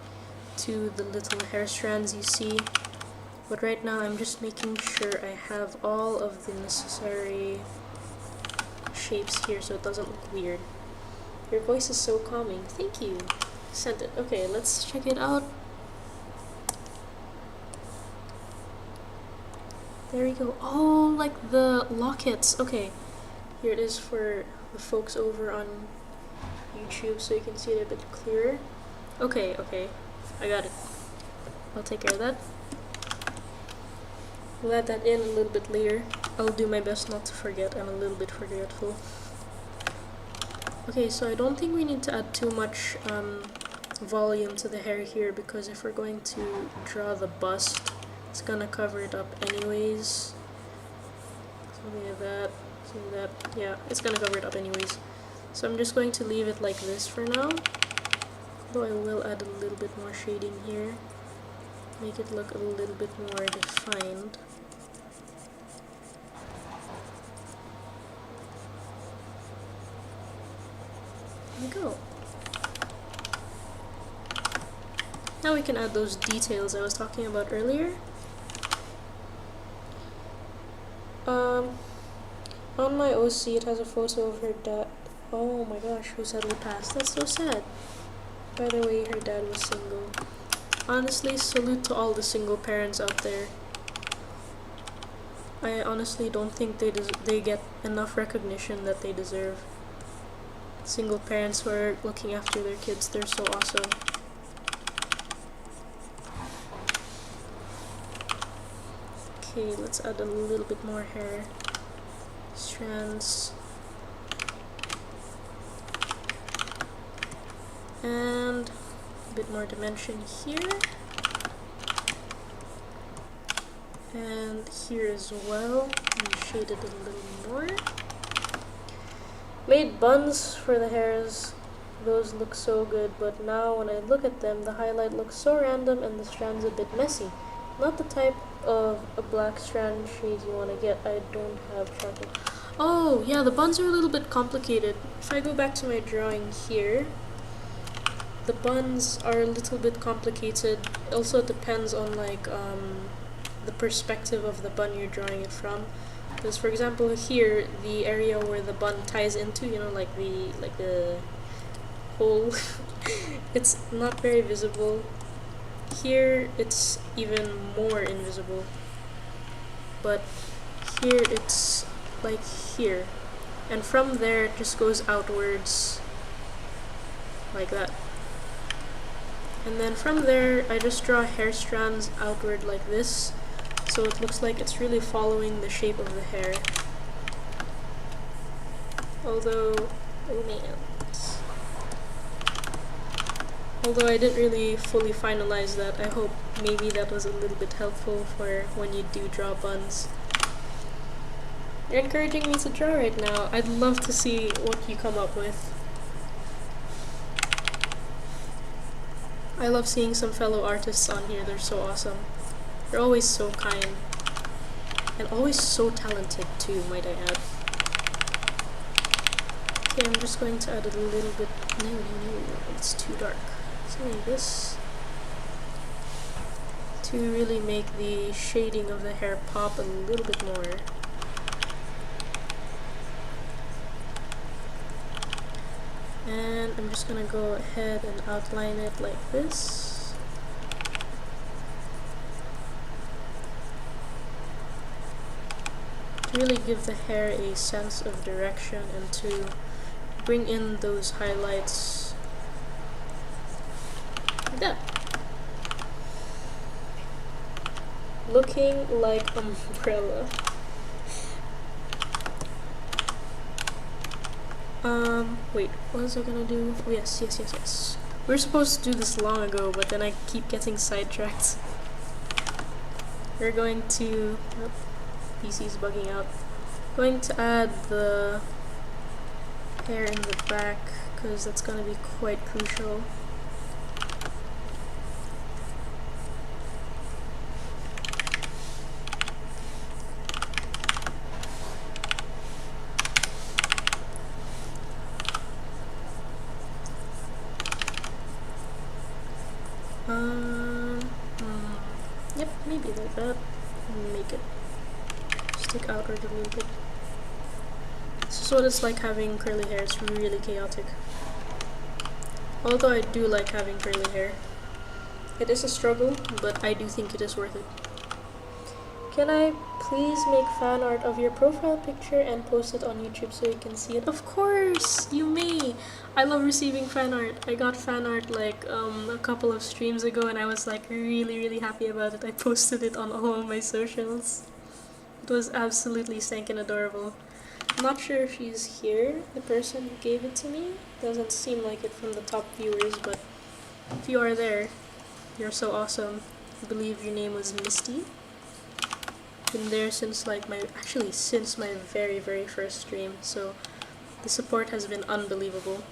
to the little hair strands you see. But right now I'm just making sure I have all of the necessary shapes here so it doesn't look weird. Your voice is so calming. Thank you. Sent it. Okay, let's check it out. There we go. Oh, like the lockets. Okay, here it is for the folks over on YouTube so you can see it a bit clearer. Okay, I got it. I'll take care of that. We'll add that in a little bit later. I'll do my best not to forget. I'm a little bit forgetful. Okay, so I don't think we need to add too much volume to the hair here, because if we're going to draw the bust, it's gonna cover it up anyways. Something like that, something like that. Yeah, it's gonna cover it up anyways. So I'm just going to leave it like this for now. Though I will add a little bit more shading here. Make it look a little bit more defined. There we go. Now we can add those details I was talking about earlier. On my OC it has a photo of her dad. Oh my gosh, who sadly passed. That's so sad. By the way, her dad was single. Honestly, salute to all the single parents out there. I honestly don't think they get enough recognition that they deserve. Single parents who are looking after their kids, they're so awesome. Okay, let's add a little bit more hair strands. And a bit more dimension here. And here as well. And shade it a little more. Made buns for the hairs. Those look so good, but now when I look at them, the highlight looks so random and the strands a bit messy. Not the type of a black strand shade you want to get. I don't have charcoal. Oh, yeah, the buns are a little bit complicated. If I go back to my drawing here, the buns are a little bit complicated. Also, it depends on like the perspective of the bun you're drawing it from. Because, for example, here, the area where the bun ties into, you know, like the hole, it's not very visible. Here, it's even more invisible. But here, it's like here. And from there, it just goes outwards like that. And then from there, I just draw hair strands outward like this, so it looks like it's really following the shape of the hair. Although, oh man. Although I didn't really fully finalize that, I hope maybe that was a little bit helpful for when you do draw buns. You're encouraging me to draw right now. I'd love to see what you come up with. I love seeing some fellow artists on here, they're so awesome. They're always so kind. And always so talented too, might I add. Okay, I'm just going to add a little bit. No, it's too dark. Something like this. To really make the shading of the hair pop a little bit more. And I'm just gonna go ahead and outline it like this. To really give the hair a sense of direction and to bring in those highlights like that. Looking like umbrella. Wait, what was I gonna do? Oh, yes. We were supposed to do this long ago, but then I keep getting sidetracked. We're going to... Oh, PC's bugging out. Going to add the hair in the back, because that's gonna be quite crucial. Yep, maybe like that. Make it stick outward a little bit. This is what it's like having curly hair. It's really chaotic. Although I do like having curly hair. It is a struggle, but I do think it is worth it. Can I please make fan art of your profile picture and post it on YouTube so you can see it? Of course, you may. I love receiving fan art. I got fan art like a couple of streams ago and I was like really happy about it. I posted it on all of my socials. It was absolutely stinking adorable. I'm not sure if she's here, the person who gave it to me. Doesn't seem like it from the top viewers, but if you are there, you're so awesome. I believe your name was Misty. Been there since like since my very first stream, so the support has been unbelievable.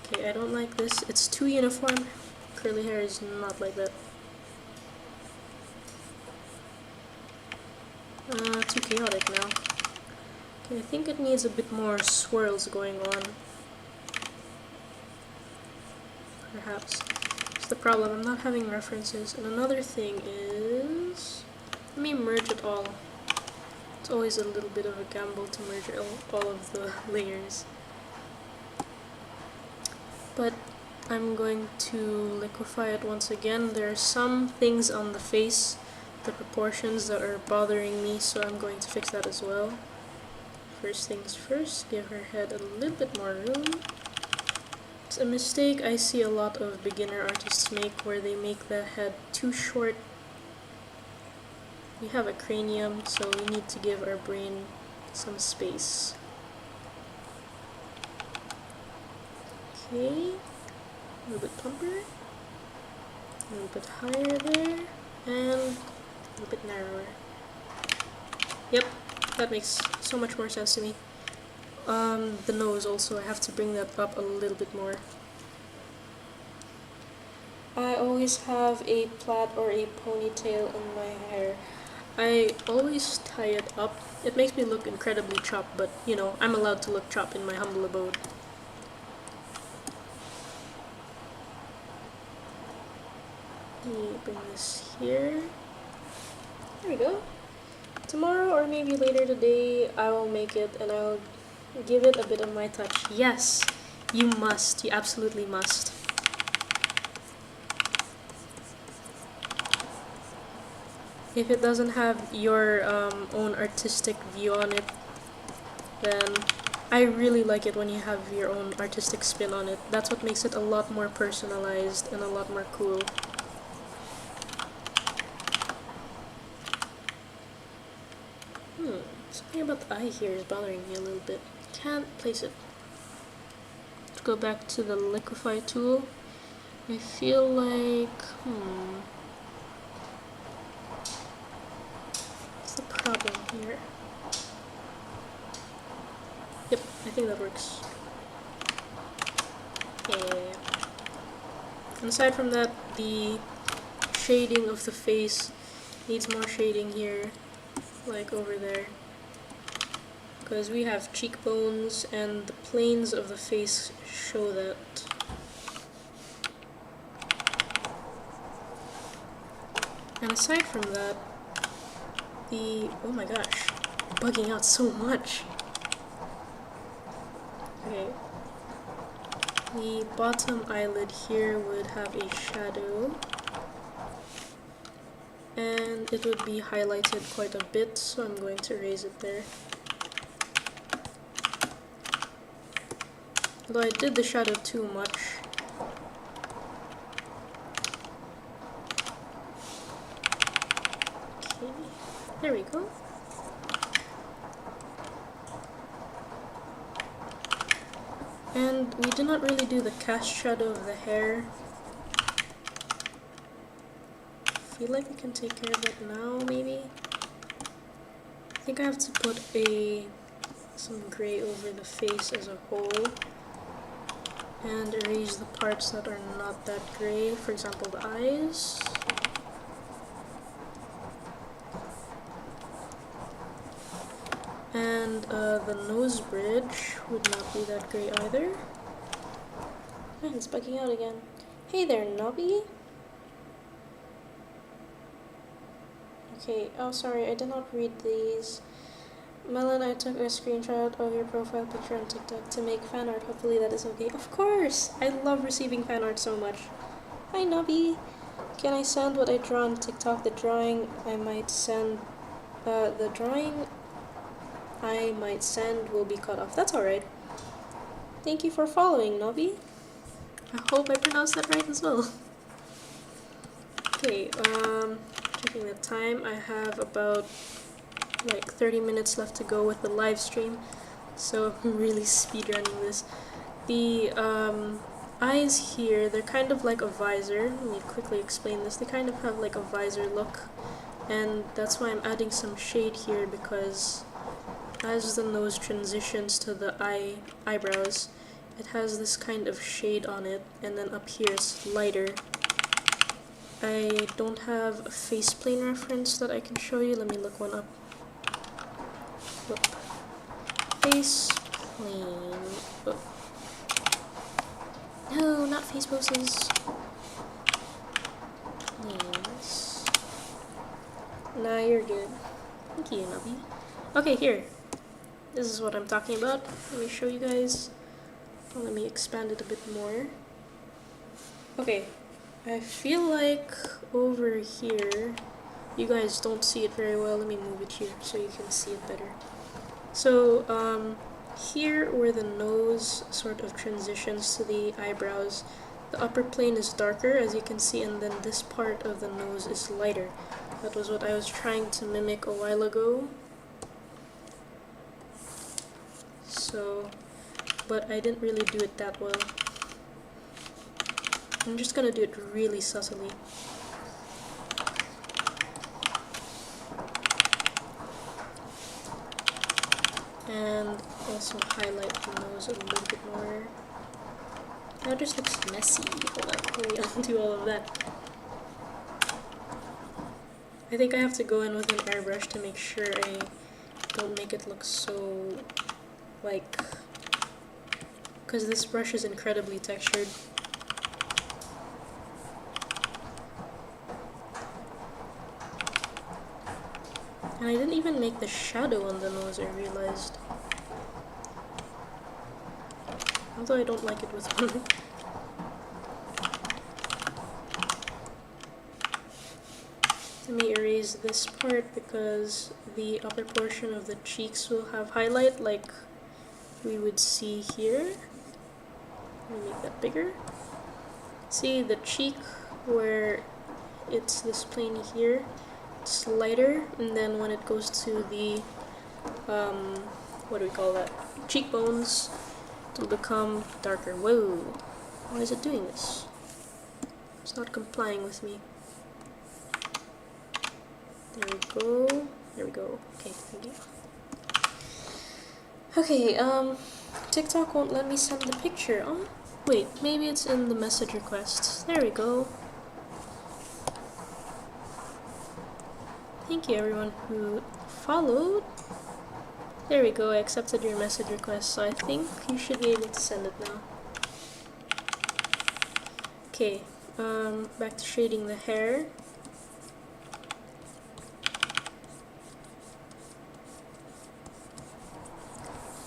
Okay, I don't like this. It's too uniform. Curly hair is not like that. Too chaotic now. Okay, I think it needs a bit more swirls going on. Perhaps. That's the problem, I'm not having references. And another thing is... let me merge it all. It's always a little bit of a gamble to merge all of the layers. But I'm going to liquefy it once again. There are some things on the face, the proportions, that are bothering me, so I'm going to fix that as well. First things first, give her head a little bit more room. It's a mistake I see a lot of beginner artists make, where they make the head too short. We have a cranium, so we need to give our brain some space. Okay, a little bit plumper, a little bit higher there, and a little bit narrower. Yep, that makes so much more sense to me. The nose also, I have to bring that up a little bit more. I always have a plait or a ponytail in my hair. I always tie it up. It makes me look incredibly chopped, but you know, I'm allowed to look chopped in my humble abode. Let me bring this here. There we go. Tomorrow or maybe later today, I will make it and I'll give it a bit of my touch. Yes, you must. You absolutely must. If it doesn't have your own artistic view on it, then I really like it when you have your own artistic spin on it. That's what makes it a lot more personalized and a lot more cool. Something about the eye here is bothering me a little bit. Can't place it. Let's go back to the liquefy tool. I feel like, what's the problem here? Yep, I think that works. Yeah. And aside from that, the shading of the face needs more shading here, like over there. Because we have cheekbones and the planes of the face show that. And aside from that, oh my gosh, I'm bugging out so much. Okay. The bottom eyelid here would have a shadow. And it would be highlighted quite a bit, so I'm going to erase it there. Although I did the shadow too much. Okay, there we go. And we did not really do the cast shadow of the hair. I feel like we can take care of it now, maybe? I think I have to put some gray over the face as a whole. and erase the parts that are not that gray, for example the eyes. And the nose bridge would not be that gray either. Man, it's bugging out again. Hey there, Nobby. Okay, oh sorry, I did not read these. Melon, I took a screenshot of your profile picture on TikTok to make fan art. Hopefully that is okay. Of course! I love receiving fan art so much. Hi, Nobby. Can I send what I draw on TikTok? The drawing I might send will be cut off. That's alright. Thank you for following, Nobby. I hope I pronounced that right as well. Okay, checking the time. I have about like 30 minutes left to go with the live stream, so I'm really speedrunning this. The eyes here, they're kind of like a visor. Let me quickly explain this. They kind of have like a visor look, and that's why I'm adding some shade here, because as the nose transitions to the eyebrows, it has this kind of shade on it, and then up here it's lighter. I don't have a face plane reference that I can show you. Let me look one up. Whoop. Face plane. Oh. No, not face poses. Planes. Nah, you're good. Thank you, Nubby. Okay, here. This is what I'm talking about. Let me show you guys. Let me expand it a bit more. Okay, I feel like over here, you guys don't see it very well. Let me move it here so you can see it better. So, here where the nose sort of transitions to the eyebrows, the upper plane is darker, as you can see, and then this part of the nose is lighter. That was what I was trying to mimic a while ago. So, but I didn't really do it that well. I'm just gonna do it really subtly. And also highlight the nose a little bit more. Now it just looks messy. Hold on, let me undo all of that. I think I have to go in with an airbrush to make sure I don't make it look so, like, because this brush is incredibly textured. And I didn't even make the shadow on the nose, I realized. Although I don't like it with one. Let me erase this part because the upper portion of the cheeks will have highlight like we would see here. Let me make that bigger. See the cheek where it's this plane here, it's lighter, and then when it goes to the what do we call that? Cheekbones, it will become darker. Whoa! Why is it doing this? It's not complying with me. There we go. There we go. Okay, thank you. Okay, TikTok won't let me send the picture. Oh, wait, maybe it's in the message requests. There we go. Thank you everyone who followed. There we go, I accepted your message request, so I think you should be able to send it now. Okay, back to shading the hair.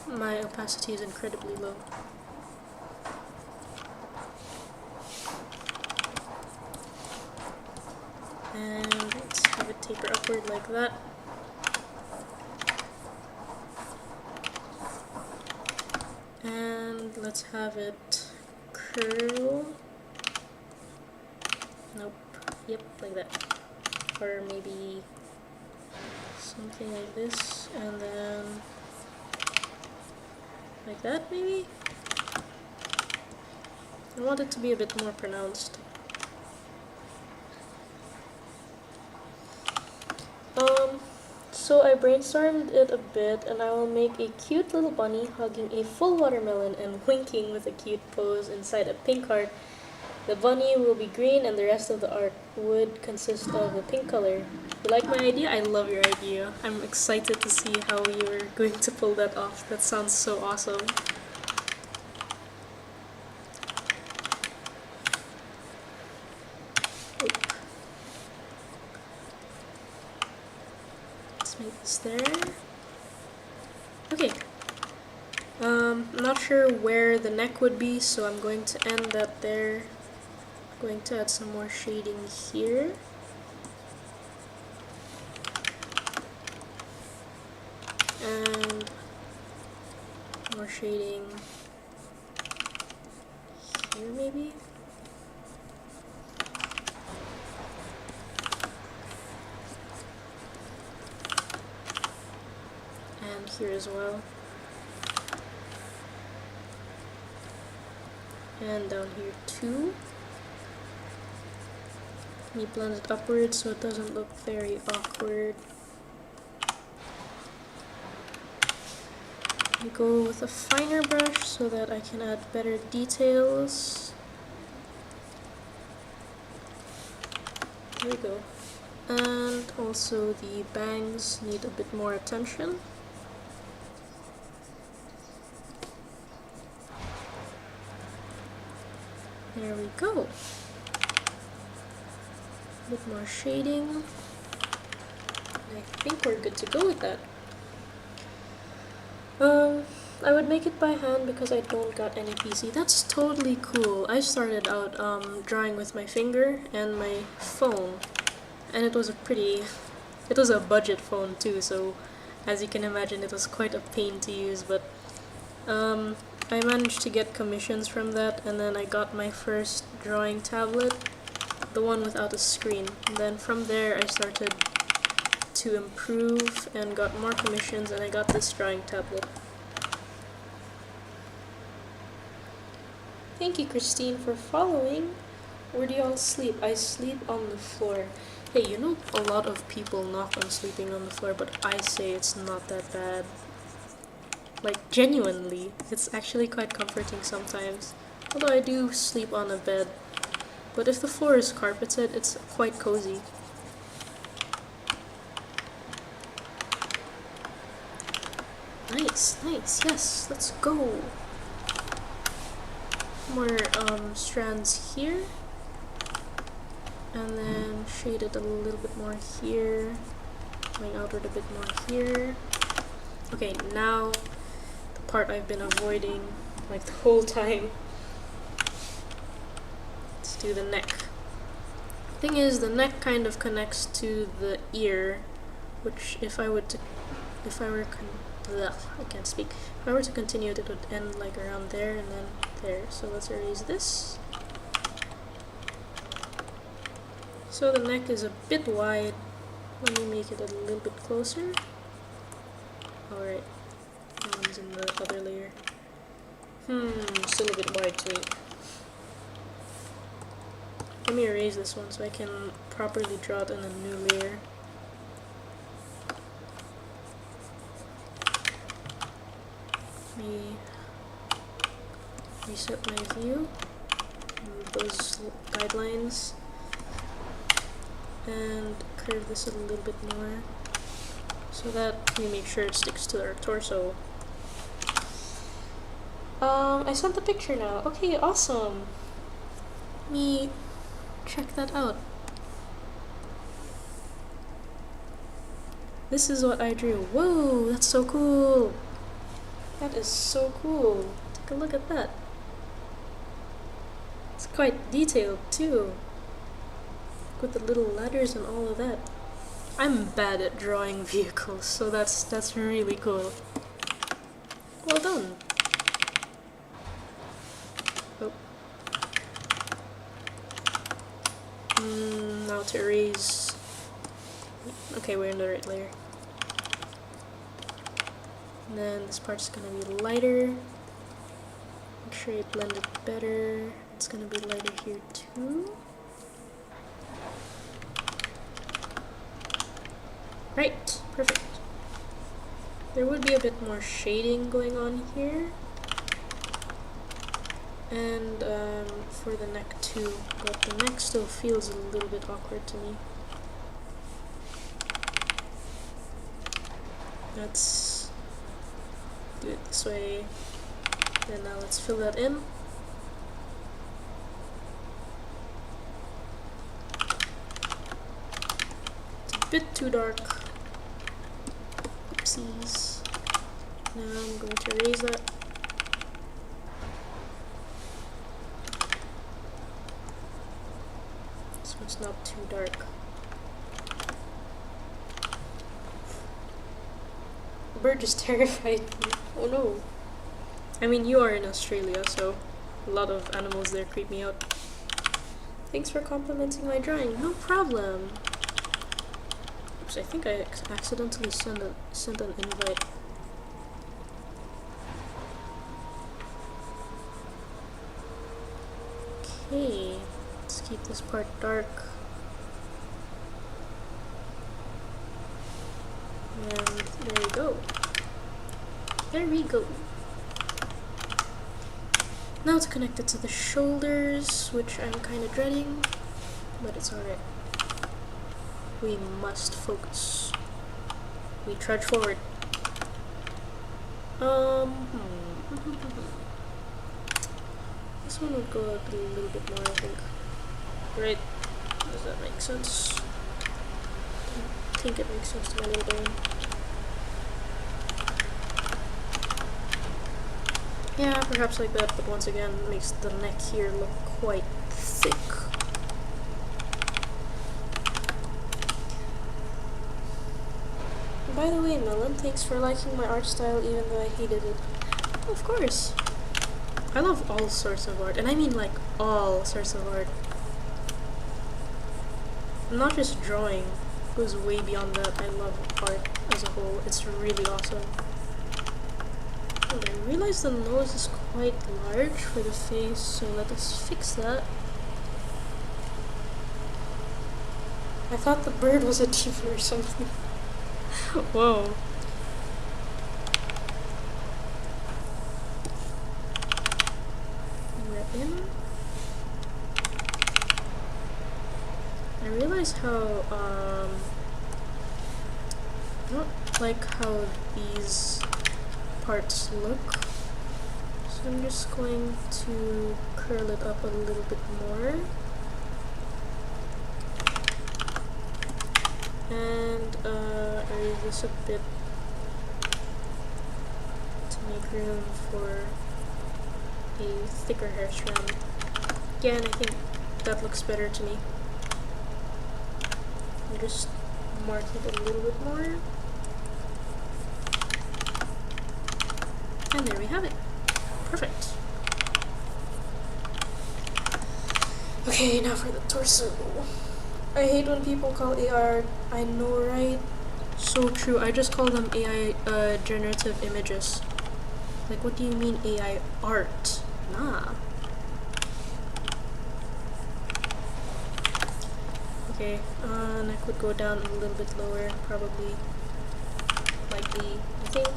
My opacity is incredibly low. And let's have it taper upward like that. And let's have it curl. Nope. Yep, like that. Or maybe something like this, and then like that maybe? I want it to be a bit more pronounced. So I brainstormed it a bit, and I will make a cute little bunny hugging a full watermelon and winking with a cute pose inside a pink heart. The bunny will be green, and the rest of the art would consist of the pink color. You like my idea? I love your idea. I'm excited to see how you're going to pull that off. That sounds so awesome. Let's make this there. Okay. I'm not sure where the neck would be, so I'm going to end that there. Going to add some more shading here. And more shading here maybe. And here as well. And down here too. You blend it upwards so it doesn't look very awkward. I go with a finer brush so that I can add better details. There we go. And also the bangs need a bit more attention. There we go. A bit more shading. I think we're good to go with that. I would make it by hand because I don't got any PC. That's totally cool. I started out drawing with my finger and my phone, and it was a budget phone too, so as you can imagine it was quite a pain to use, but I managed to get commissions from that, and then I got my first drawing tablet, the one without a screen. And then from there I started to improve and got more commissions, and I got this drawing tablet. Thank you, Christine, for following. Where do y'all sleep? I sleep on the floor. Hey, you know a lot of people knock on sleeping on the floor, but I say it's not that bad. Like, genuinely, it's actually quite comforting sometimes. Although I do sleep on a bed. But if the floor is carpeted, it's quite cozy. Nice, nice, yes, let's go. More strands here. And then shade it a little bit more here. Going outward a bit more here. Okay, now the part I've been avoiding like the whole time. Let's do the neck. Thing is, the neck kind of connects to the ear, which if I were to continue it would end like around there and then there. So let's erase this. So the neck is a bit wide. Let me make it a little bit closer. Alright, that one's in the other layer. Still a bit wide to me. Let me erase this one so I can properly draw it in a new layer. Let me reset my view, move those guidelines, and curve this a little bit more so that we make sure it sticks to our torso. I sent the picture now. Okay, awesome. Let me check that out. This is what I drew. Whoa, that's so cool. That is so cool. Take a look at that. It's quite detailed too, with the little ladders and all of that. I'm bad at drawing vehicles, so that's really cool. Well done. Oh. Now to erase. Okay, we're in the right layer. And then this part's gonna be lighter. Make sure you blend it better. It's gonna be lighter here too. Right, perfect. There would be a bit more shading going on here. And for the neck too, but the neck still feels a little bit awkward to me. Let's do it this way. And now let's fill that in. It's a bit too dark. Oopsies. Now I'm going to erase that. So it's not too dark. The bird just terrified me. Oh no. I mean, you are in Australia, so a lot of animals there creep me out. Thanks for complimenting my drawing. No problem. Oops, I think I accidentally sent an invite. Okay, let's keep this part dark. And there we go. There we go. Now to connect it to the shoulders, which I'm kind of dreading, but it's alright. We must focus. We trudge forward. This one would go up a little bit more, I think. Right? Does that make sense? I think it makes sense to my little brain. Yeah, perhaps like that, but once again, makes the neck here look quite thick. By the way, Melon, thanks for liking my art style even though I hated it. Of course. I love all sorts of art, and I mean like all sorts of art. Not just drawing, it goes way beyond that. I love art as a whole. It's really awesome. Oh, I realize the nose is quite large for the face, so let us fix that. I thought the bird was a diva or something. Whoa. We're in. I realize how, I don't like how these parts look, so I'm just going to curl it up a little bit more and erase this a bit to make room for a thicker hair strand. Yeah, and I think that looks better to me. I'll just mark it a little bit more. And there we have it. Perfect. Okay, now for the torso. I hate when people call AI art. I know, right? So true. I just call them AI generative images. Like, what do you mean AI art? Nah. Okay, neck would go down a little bit lower, probably. Likely, I think.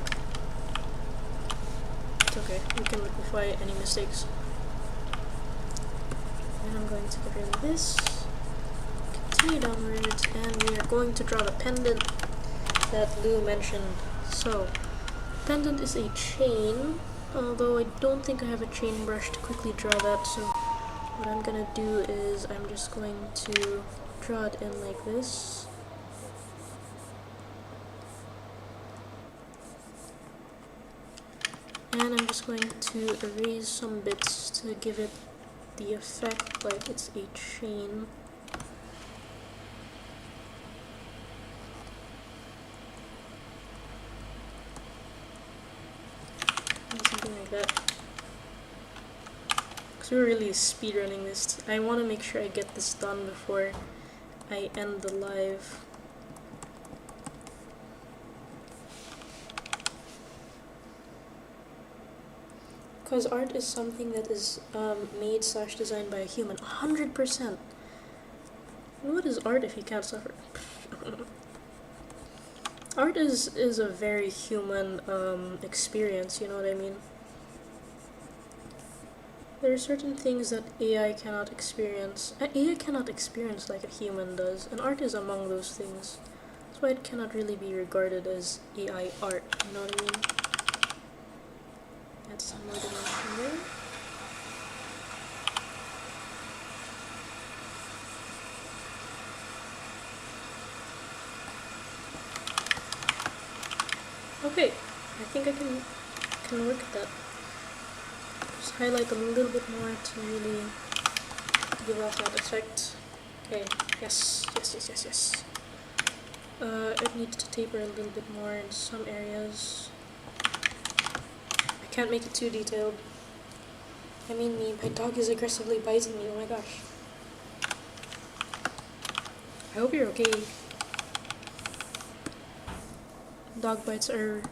It's okay, we can liquefy any mistakes. And I'm going to get rid of this. Continue downwards, and we are going to draw the pendant that Lou mentioned. So, pendant is a chain, although I don't think I have a chain brush to quickly draw that, so what I'm gonna do is I'm just going to draw it in like this. And I'm just going to erase some bits to give it the effect like it's a chain. Something like that. Because we're really speedrunning this. I want to make sure I get this done before I end the live. Because art is something that is made/designed by a human, 100%. And what is art if you can't suffer? Art is a very human experience, you know what I mean? There are certain things that AI cannot experience. AI cannot experience like a human does, and art is among those things. That's why it cannot really be regarded as AI art, you know what I mean? Add some more dimension there. Okay, I think I can work at that. Just highlight a little bit more to really give off that effect. Okay, yes. It needs to taper a little bit more in some areas. I can't make it too detailed. I mean, my dog is aggressively biting me, oh my gosh. I hope you're okay. Dog bites are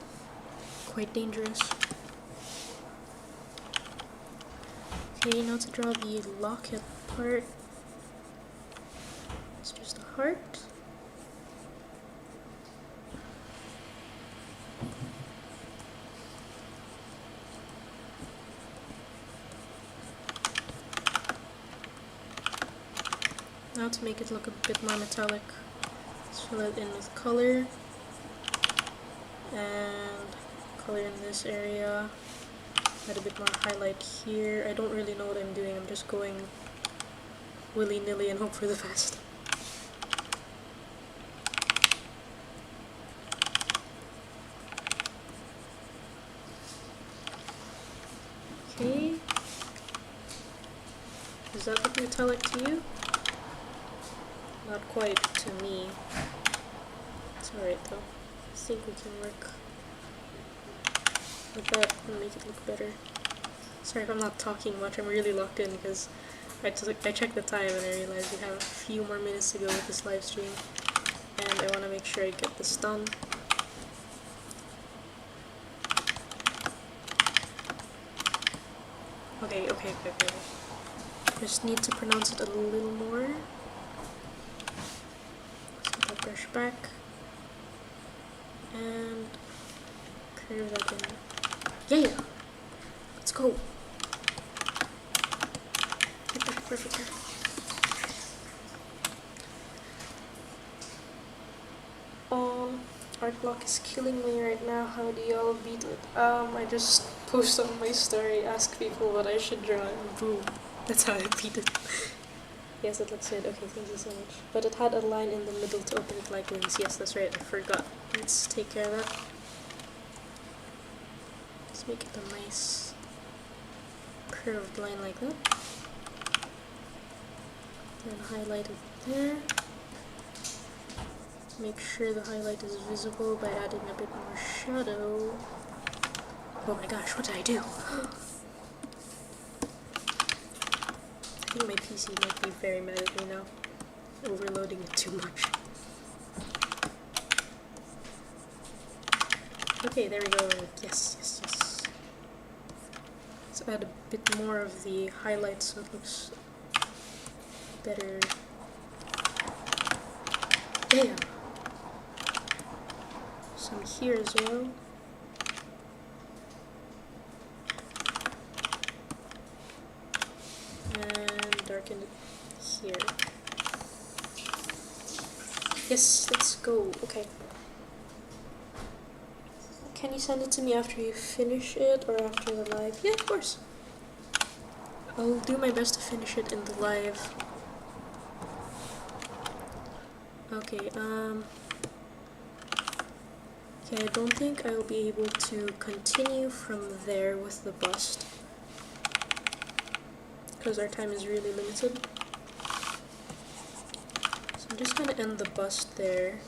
quite dangerous. Okay, now to draw the locket part. It's just a heart. Now to make it look a bit more metallic, let's fill it in with color. And color in this area. Add a bit more highlight here. I don't really know what I'm doing. I'm just going willy-nilly and hope for the best. Okay. Does that look metallic to you? Not quite to me. It's alright though. I think we can work with that and make it look better. Sorry if I'm not talking much, I'm really locked in because I checked the time and I realized we have a few more minutes to go with this live stream and I want to make sure I get this done. Okay. Just need to pronounce it a little more. Let's get that brush back and curve that in. Yeah! Let's go! Perfect. Art block is killing me right now. How do y'all beat it? I just post on my story, ask people what I should draw, and boom. That's how I beat it. Yes, it looks good. Okay, thank you so much. But it had a line in the middle to open it like wings. Yes, that's right. I forgot. Let's take care of that. Let's make it a nice curved line like that. Then highlight it there. Make sure the highlight is visible by adding a bit more shadow. Oh my gosh, what did I do? I think my PC might be very mad at me now. Overloading it too much. Okay, there we go. Yes. Let's add a bit more of the highlight so it looks better. Damn! Some here as well. And darken it here. Yes, let's go. Okay. Can you send it to me after you finish it or after the live? Yeah, of course. I'll do my best to finish it in the live. Okay, I don't think I'll be able to continue from there with the bust because our time is really limited. So I'm just gonna end the bust there.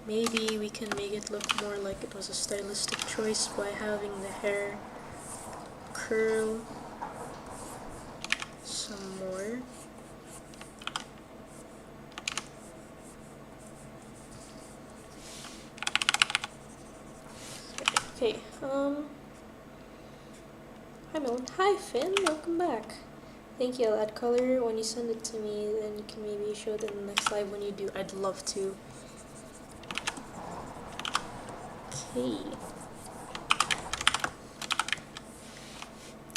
Maybe we can make it look more like it was a stylistic choice by having the hair curl some more. Okay, hi Melon. Hi Finn, welcome back. Thank you, I'll add color when you send it to me, then you can maybe show it in the next live when you do. I'd love to. Okay.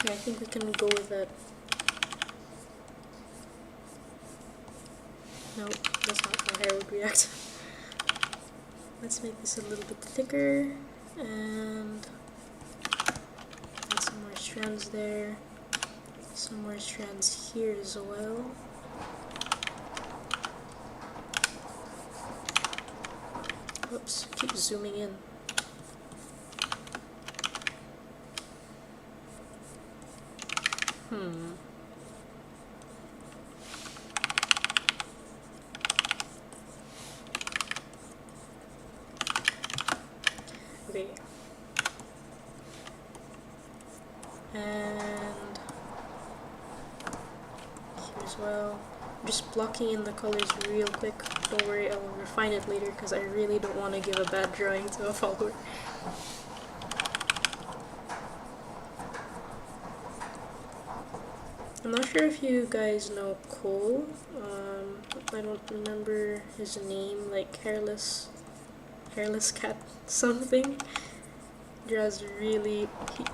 Yeah, I think we can go with that. No, that's not how hair would react. Let's make this a little bit thicker and add some more strands there. Some more strands here as well. Oops, keep zooming in. Okay. And here as well. I'm just blocking in the colors real quick. Don't worry, I will refine it later because I really don't want to give a bad drawing to a follower. I'm not sure if you guys know Cole. I don't remember his name, like hairless cat something. Draws really,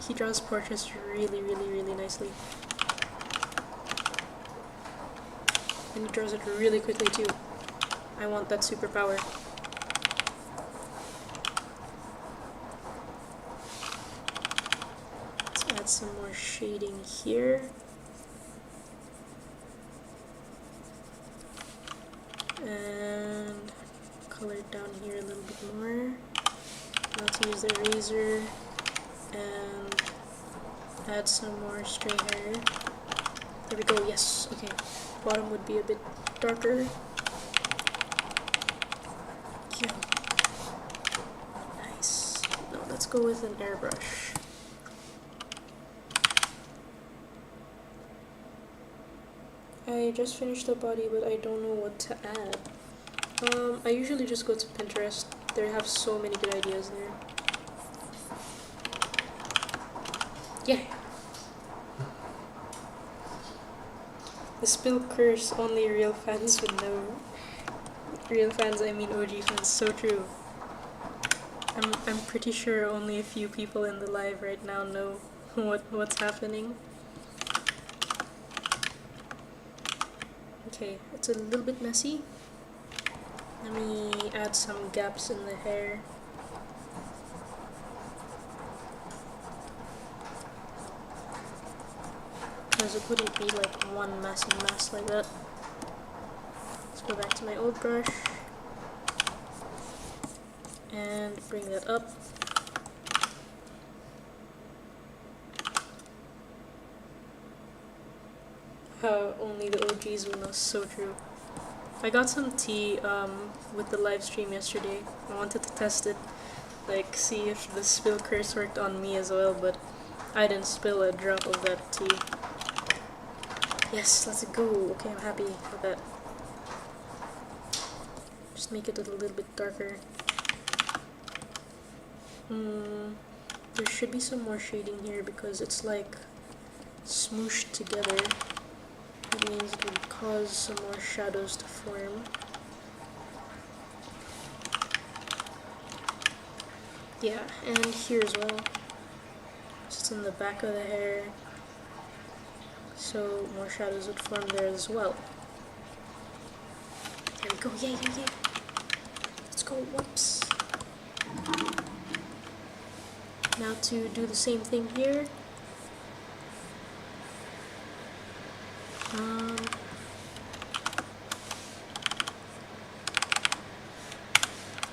he draws portraits really nicely. And he draws it really quickly too. I want that superpower. Let's add some more shading here. And color it down here a little bit more. Now to use the razor and add some more stray hair. There we go, yes, okay. Bottom would be a bit darker. Yeah. Nice. Now let's go with an airbrush. I just finished the body, but I don't know what to add. I usually just go to Pinterest. They have so many good ideas there. Yeah. The spill curse, only real fans would know. Real fans, I mean OG fans, so true. I'm pretty sure only a few people in the live right now know what's happening. Okay, it's a little bit messy. Let me add some gaps in the hair. Because it wouldn't be like one massive mass like that. Let's go back to my old brush. And bring that up. How only the OGs will know, so true. I got some tea with the live stream yesterday. I wanted to test it, like see if the spill curse worked on me as well, but I didn't spill a drop of that tea. Yes, let's go. Okay, I'm happy with that. Just make it a little bit darker. There should be some more shading here because it's like smooshed together. That means it would cause some more shadows to form. Yeah, and here as well. Just in the back of the hair. So more shadows would form there as well. There we go, yay, yay, yay. Let's go, whoops. Now to do the same thing here.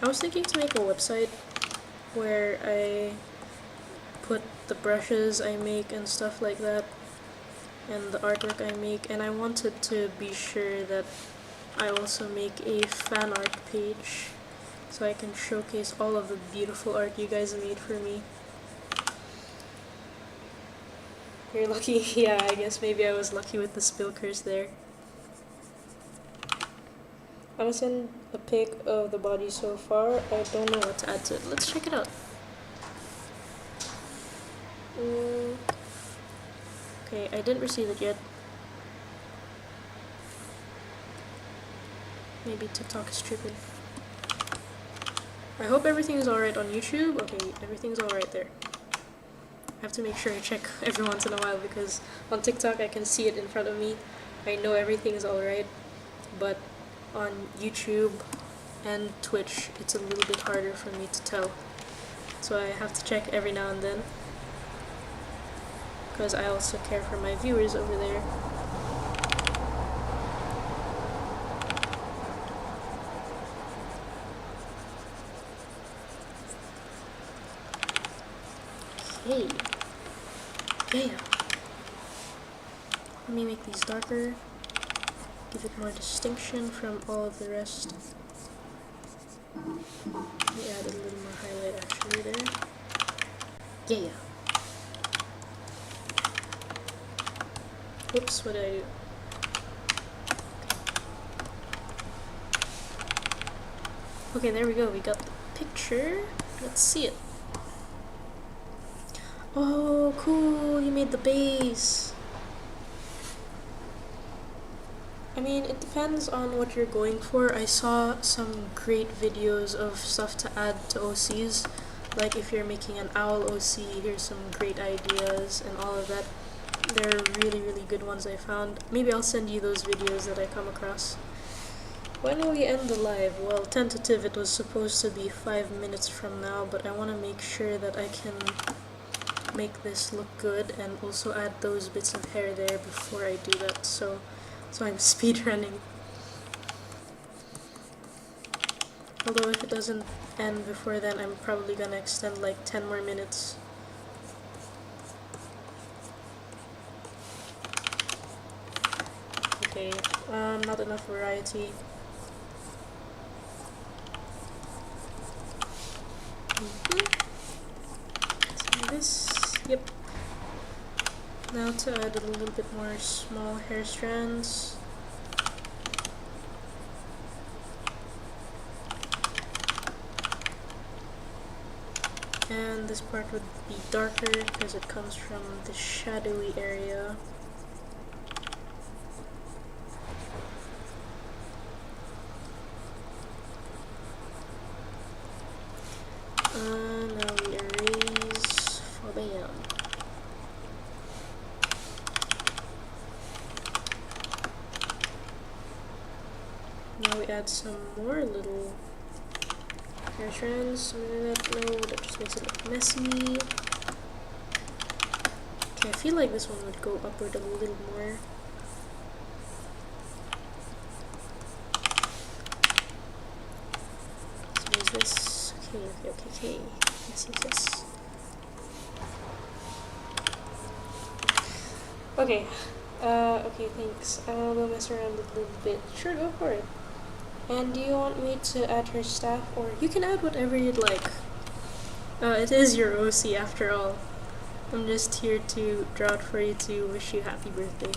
I was thinking to make a website where I put the brushes I make and stuff like that, and the artwork I make, and I wanted to be sure that I also make a fan art page so I can showcase all of the beautiful art you guys made for me. You're lucky. Yeah, I guess maybe I was lucky with the spill curse there. I'm gonna send a pic of the body so far. I don't know what to add to it. Let's check it out. Okay, I didn't receive it yet. Maybe TikTok is tripping. I hope everything is alright on YouTube. Okay, everything's alright there. I have to make sure I check every once in a while because on TikTok I can see it in front of me. I know everything is alright, but on YouTube and Twitch it's a little bit harder for me to tell. So I have to check every now and then because I also care for my viewers over there. Okay. Yeah. Let me make these darker. Give it more distinction from all of the rest. Let me add a little more highlight actually there. Yeah. Whoops, what did I do? Okay, there we go. We got the picture. Let's see it. Oh, cool. You made the base. I mean, it depends on what you're going for. I saw some great videos of stuff to add to OCs. Like if you're making an owl OC, here's some great ideas and all of that. They're really, really good ones I found. Maybe I'll send you those videos that I come across. When will we end the live? Well, tentative, it was supposed to be 5 minutes from now, but I want to make sure that I can make this look good and also add those bits of hair there before I do that, so I'm speed running. Although if it doesn't end before then, I'm probably gonna extend like 10 more minutes. Okay, not enough variety. So this, yep. Now to add a little bit more small hair strands. And this part would be darker because it comes from the shadowy area. Now we erase Fabian. Now we add some more little hair strands. That just makes it look messy. Okay, I feel like this one would go upward a little more. So is this? Okay. Yes. Okay. Okay, thanks. I'll go mess around a little bit. Sure, go for it. And do you want me to add her staff, or you can add whatever you'd like. It is your OC after all. I'm just here to draw it for you to wish you happy birthday.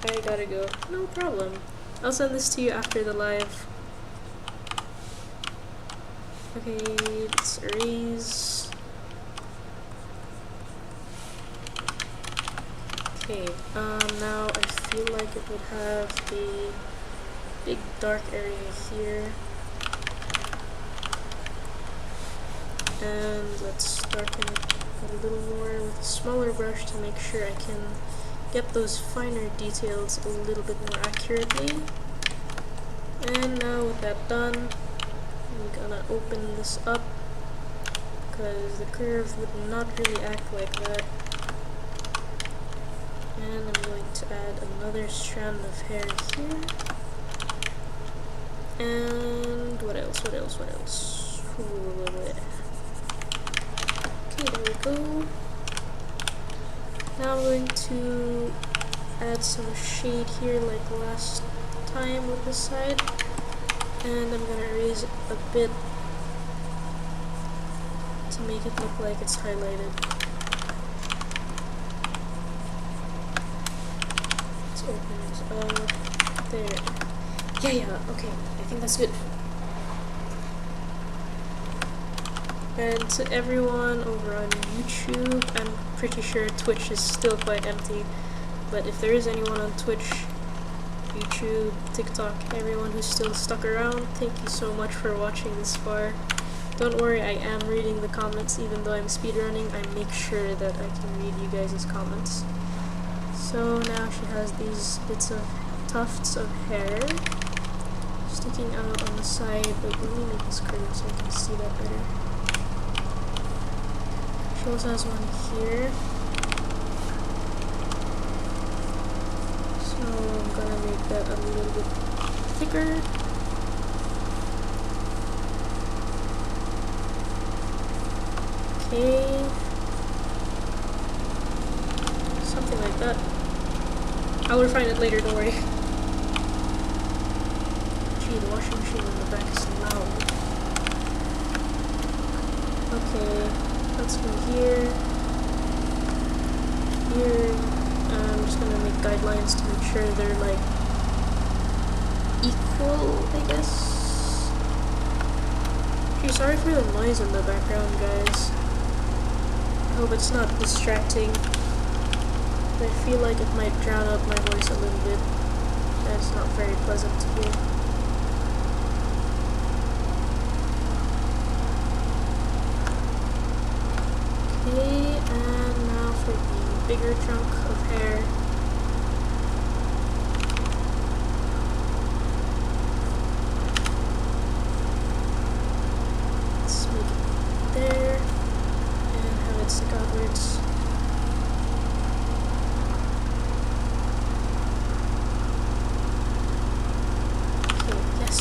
I gotta go. No problem. I'll send this to you after the live. Okay, let's erase. Okay, now I feel like it would have a big dark area here. And let's darken it a little more with a smaller brush to make sure I can get those finer details a little bit more accurately. And now with that done, I'm gonna open this up because the curve would not really act like that. And I'm going to add another strand of hair here. And what else? Okay, there we go. Now I'm going to add some shade here like last time with this side. And I'm gonna erase it a bit to make it look like it's highlighted. Let's open this up. There. Yeah, okay. I think that's good. And to everyone over on YouTube, I'm pretty sure Twitch is still quite empty, but if there is anyone on Twitch, YouTube, TikTok, everyone who's still stuck around, thank you so much for watching this far. Don't worry, I am reading the comments. Even though I'm speedrunning, I make sure that I can read you guys' comments. So now she has these bits of tufts of hair sticking out on the side, but let me make this curve so I can see that better. She also has one here. So I'm gonna make that a little bit thicker. Okay. Something like that. I will find it later, don't worry. Gee, the washing machine in the back is loud. Okay, let's go here. Here. I'm just gonna make guidelines to make sure they're like equal, I guess. Gee, sorry for the noise in the background, guys. I hope it's not distracting. I feel like it might drown out my voice a little bit. That's not very pleasant to hear. Okay, and now for the bigger chunk of hair. Let's make it there and have it stick outwards. Yes.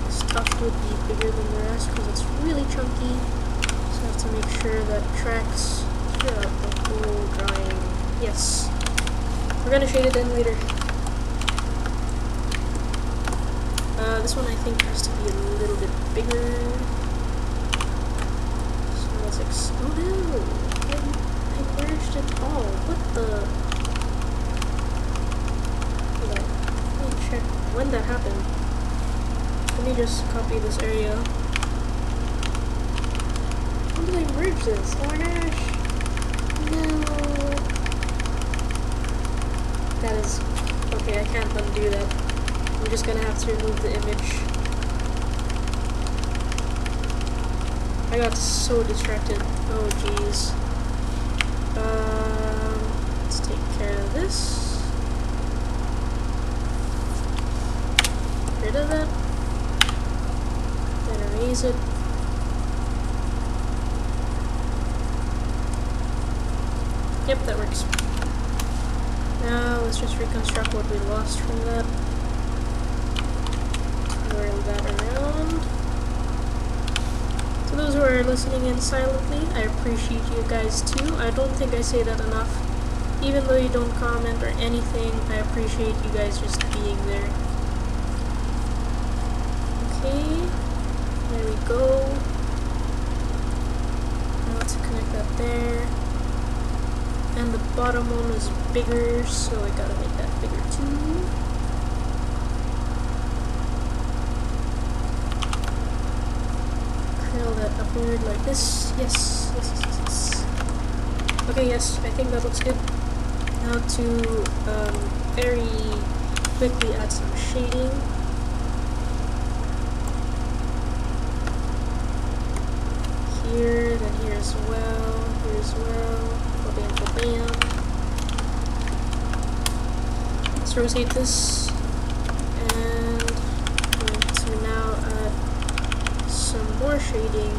This tuft would be bigger than the rest because it's really chunky, so I have to make sure that it tracks throughout the whole drawing. Yes. We're gonna shade it in later. This one I think has to be a little bit bigger. So let's oh no! I merged it all. What the? Let me check when that happened. Let me just copy this area. How did I merge this? Oh my gosh! No! That is... okay, I can't undo that. I'm just gonna have to remove the image. I got so distracted. Oh jeez. Let's take care of this. Rid of that. Then erase it. Yep, that works. Now let's just reconstruct what we lost from that. Whirl that around. To those who are listening in silently, I appreciate you guys too. I don't think I say that enough. Even though you don't comment or anything, I appreciate you guys just being there. Okay, there we go. Now let's connect that there. And the bottom one is bigger, so I gotta make that bigger too. Curl that upward like this. Yes. Okay, yes, I think that looks good. Now to very quickly add some shading. Here, then here as well, here as well. Bam. Let's rotate this, and I'm going to now add some more shading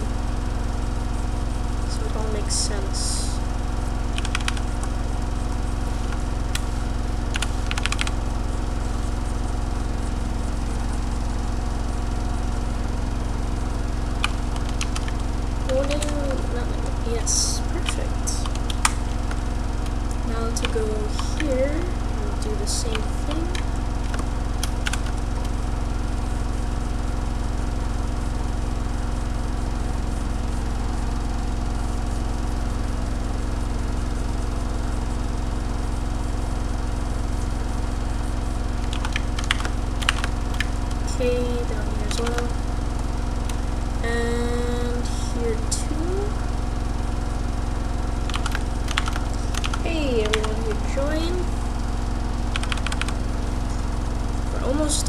so it all makes sense. Yes, perfect. Now to go here and do the same thing. Okay, down here as well. And here too. Hey everyone who joined.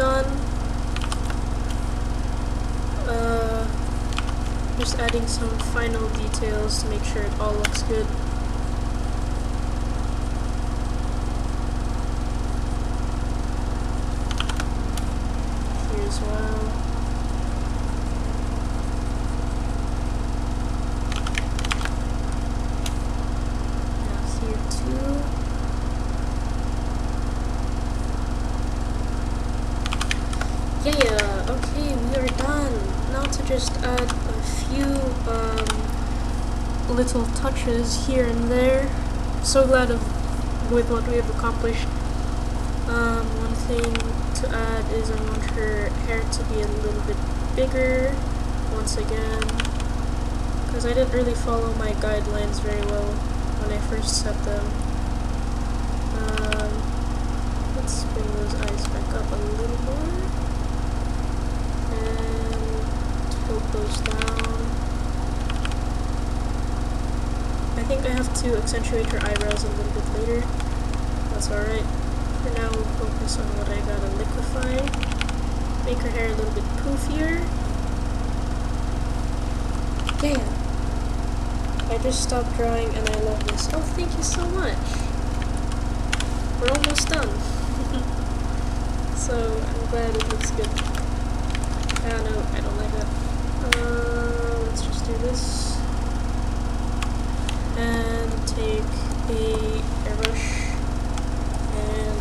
done. Just adding some final details to make sure it all looks good. Here as well. Now here too. Yeah, okay, we are done. Now to just add a few little touches here and there. So glad with what we have accomplished. One thing to add is I want her hair to be a little bit bigger once again, because I didn't really follow my guidelines very well when I first set them. Let's bring those eyes back up a little more. And tilt those down. I think I have to accentuate her eyebrows a little bit later. That's alright. For now, we'll focus on what I gotta liquefy. Make her hair a little bit poofier. Yeah. I just stopped drawing and I love this. Oh, thank you so much. We're almost done. So, I'm glad it looks good. No, I don't like that. Let's just do this. And take a airbrush and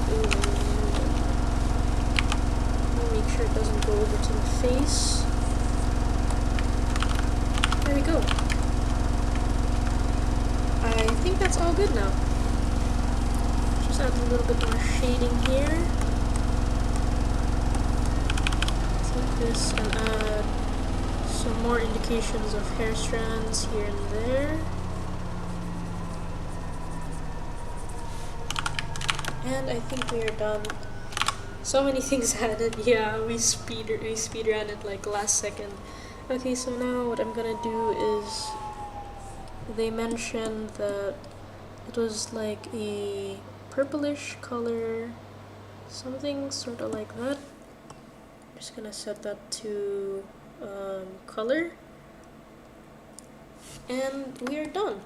make sure it doesn't go over to the face. There we go. I think that's all good now. Just add a little bit more shading here. This and add some more indications of hair strands here and there. And I think we are done. So many things added. Yeah, we speed ran it like last second. Okay, so now what I'm gonna do is, they mentioned that it was like a purplish color, something sort of like that. Just gonna set that to color, and we are done.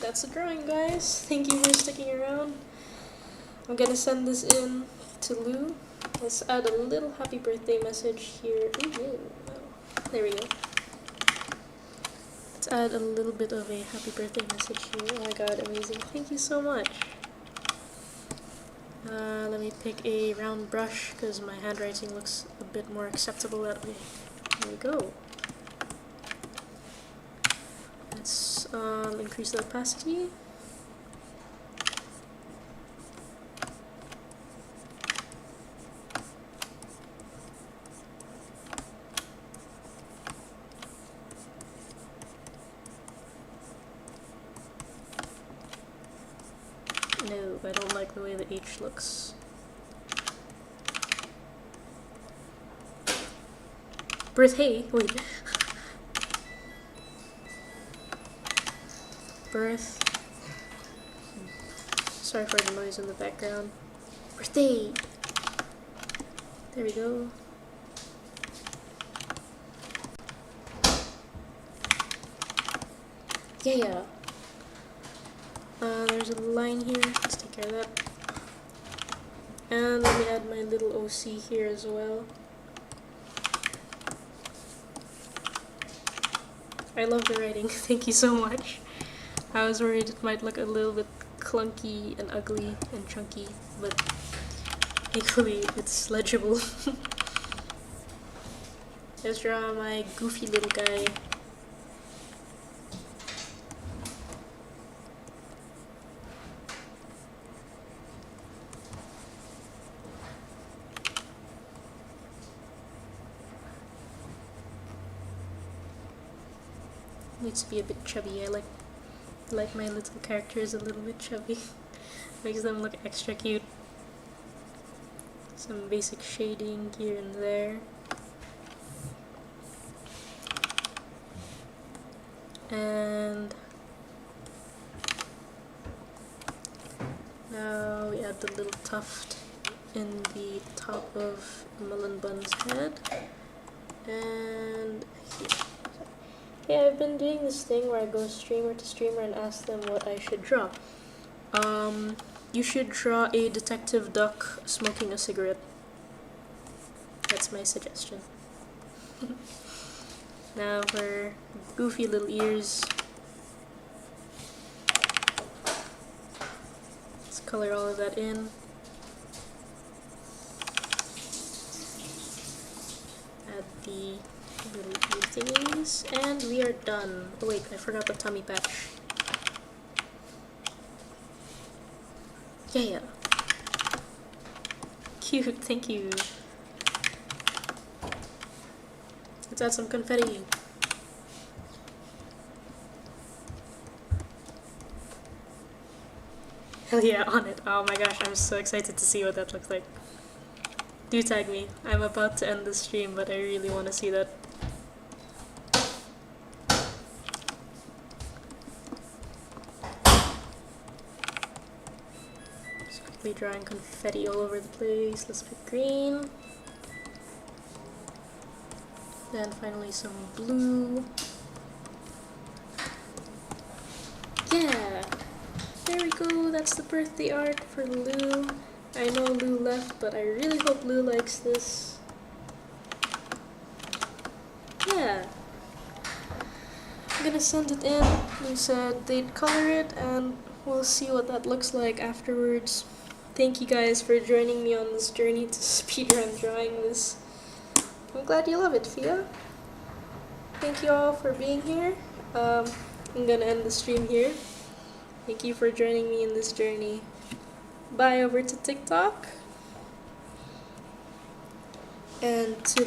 That's the drawing, guys. Thank you for sticking around. I'm gonna send this in to Lou. Let's add a little happy birthday message here. Ooh, there we go. Let's add a little bit of a happy birthday message here. Oh my god, amazing. Thank you so much. Let me pick a round brush because my handwriting looks a bit more acceptable that way. There we go. Let's increase the opacity. No, I don't like the way the H looks. Birthday, wait. Birth. Sorry for the noise in the background. Birthday! There we go. Yeah. There's a line here. Let's take care of that. And let me add my little OC here as well. I love the writing. Thank you so much. I was worried it might look a little bit clunky and ugly and chunky, but thankfully it's legible. Let's draw my goofy little guy. Needs to be a bit chubby. I like my little characters a little bit chubby. Makes them look extra cute. Some basic shading here and there. And now we add the little tuft in the top of Melon Bun's head. And here. Yeah, I've been doing this thing where I go streamer to streamer and ask them what I should draw. You should draw a detective duck smoking a cigarette. That's my suggestion. Now for goofy little ears. Let's color all of that in. Add the little ear thingies, and we are done. Oh wait, I forgot the tummy patch. Yeah. Cute, thank you. Let's add some confetti. Hell yeah, on it. Oh my gosh, I'm so excited to see what that looks like. Do tag me. I'm about to end the stream, but I really want to see that. Just quickly drawing confetti all over the place. Let's pick green. Then finally some blue. Yeah! There we go, that's the birthday art for Lou. I know Lou left, but I really hope Lou likes this. Yeah. I'm gonna send it in. Lou said they'd color it, and we'll see what that looks like afterwards. Thank you guys for joining me on this journey to speedrun drawing this. I'm glad you love it, Fia. Thank you all for being here. I'm gonna end the stream here. Thank you for joining me in this journey. Bye over to TikTok. And to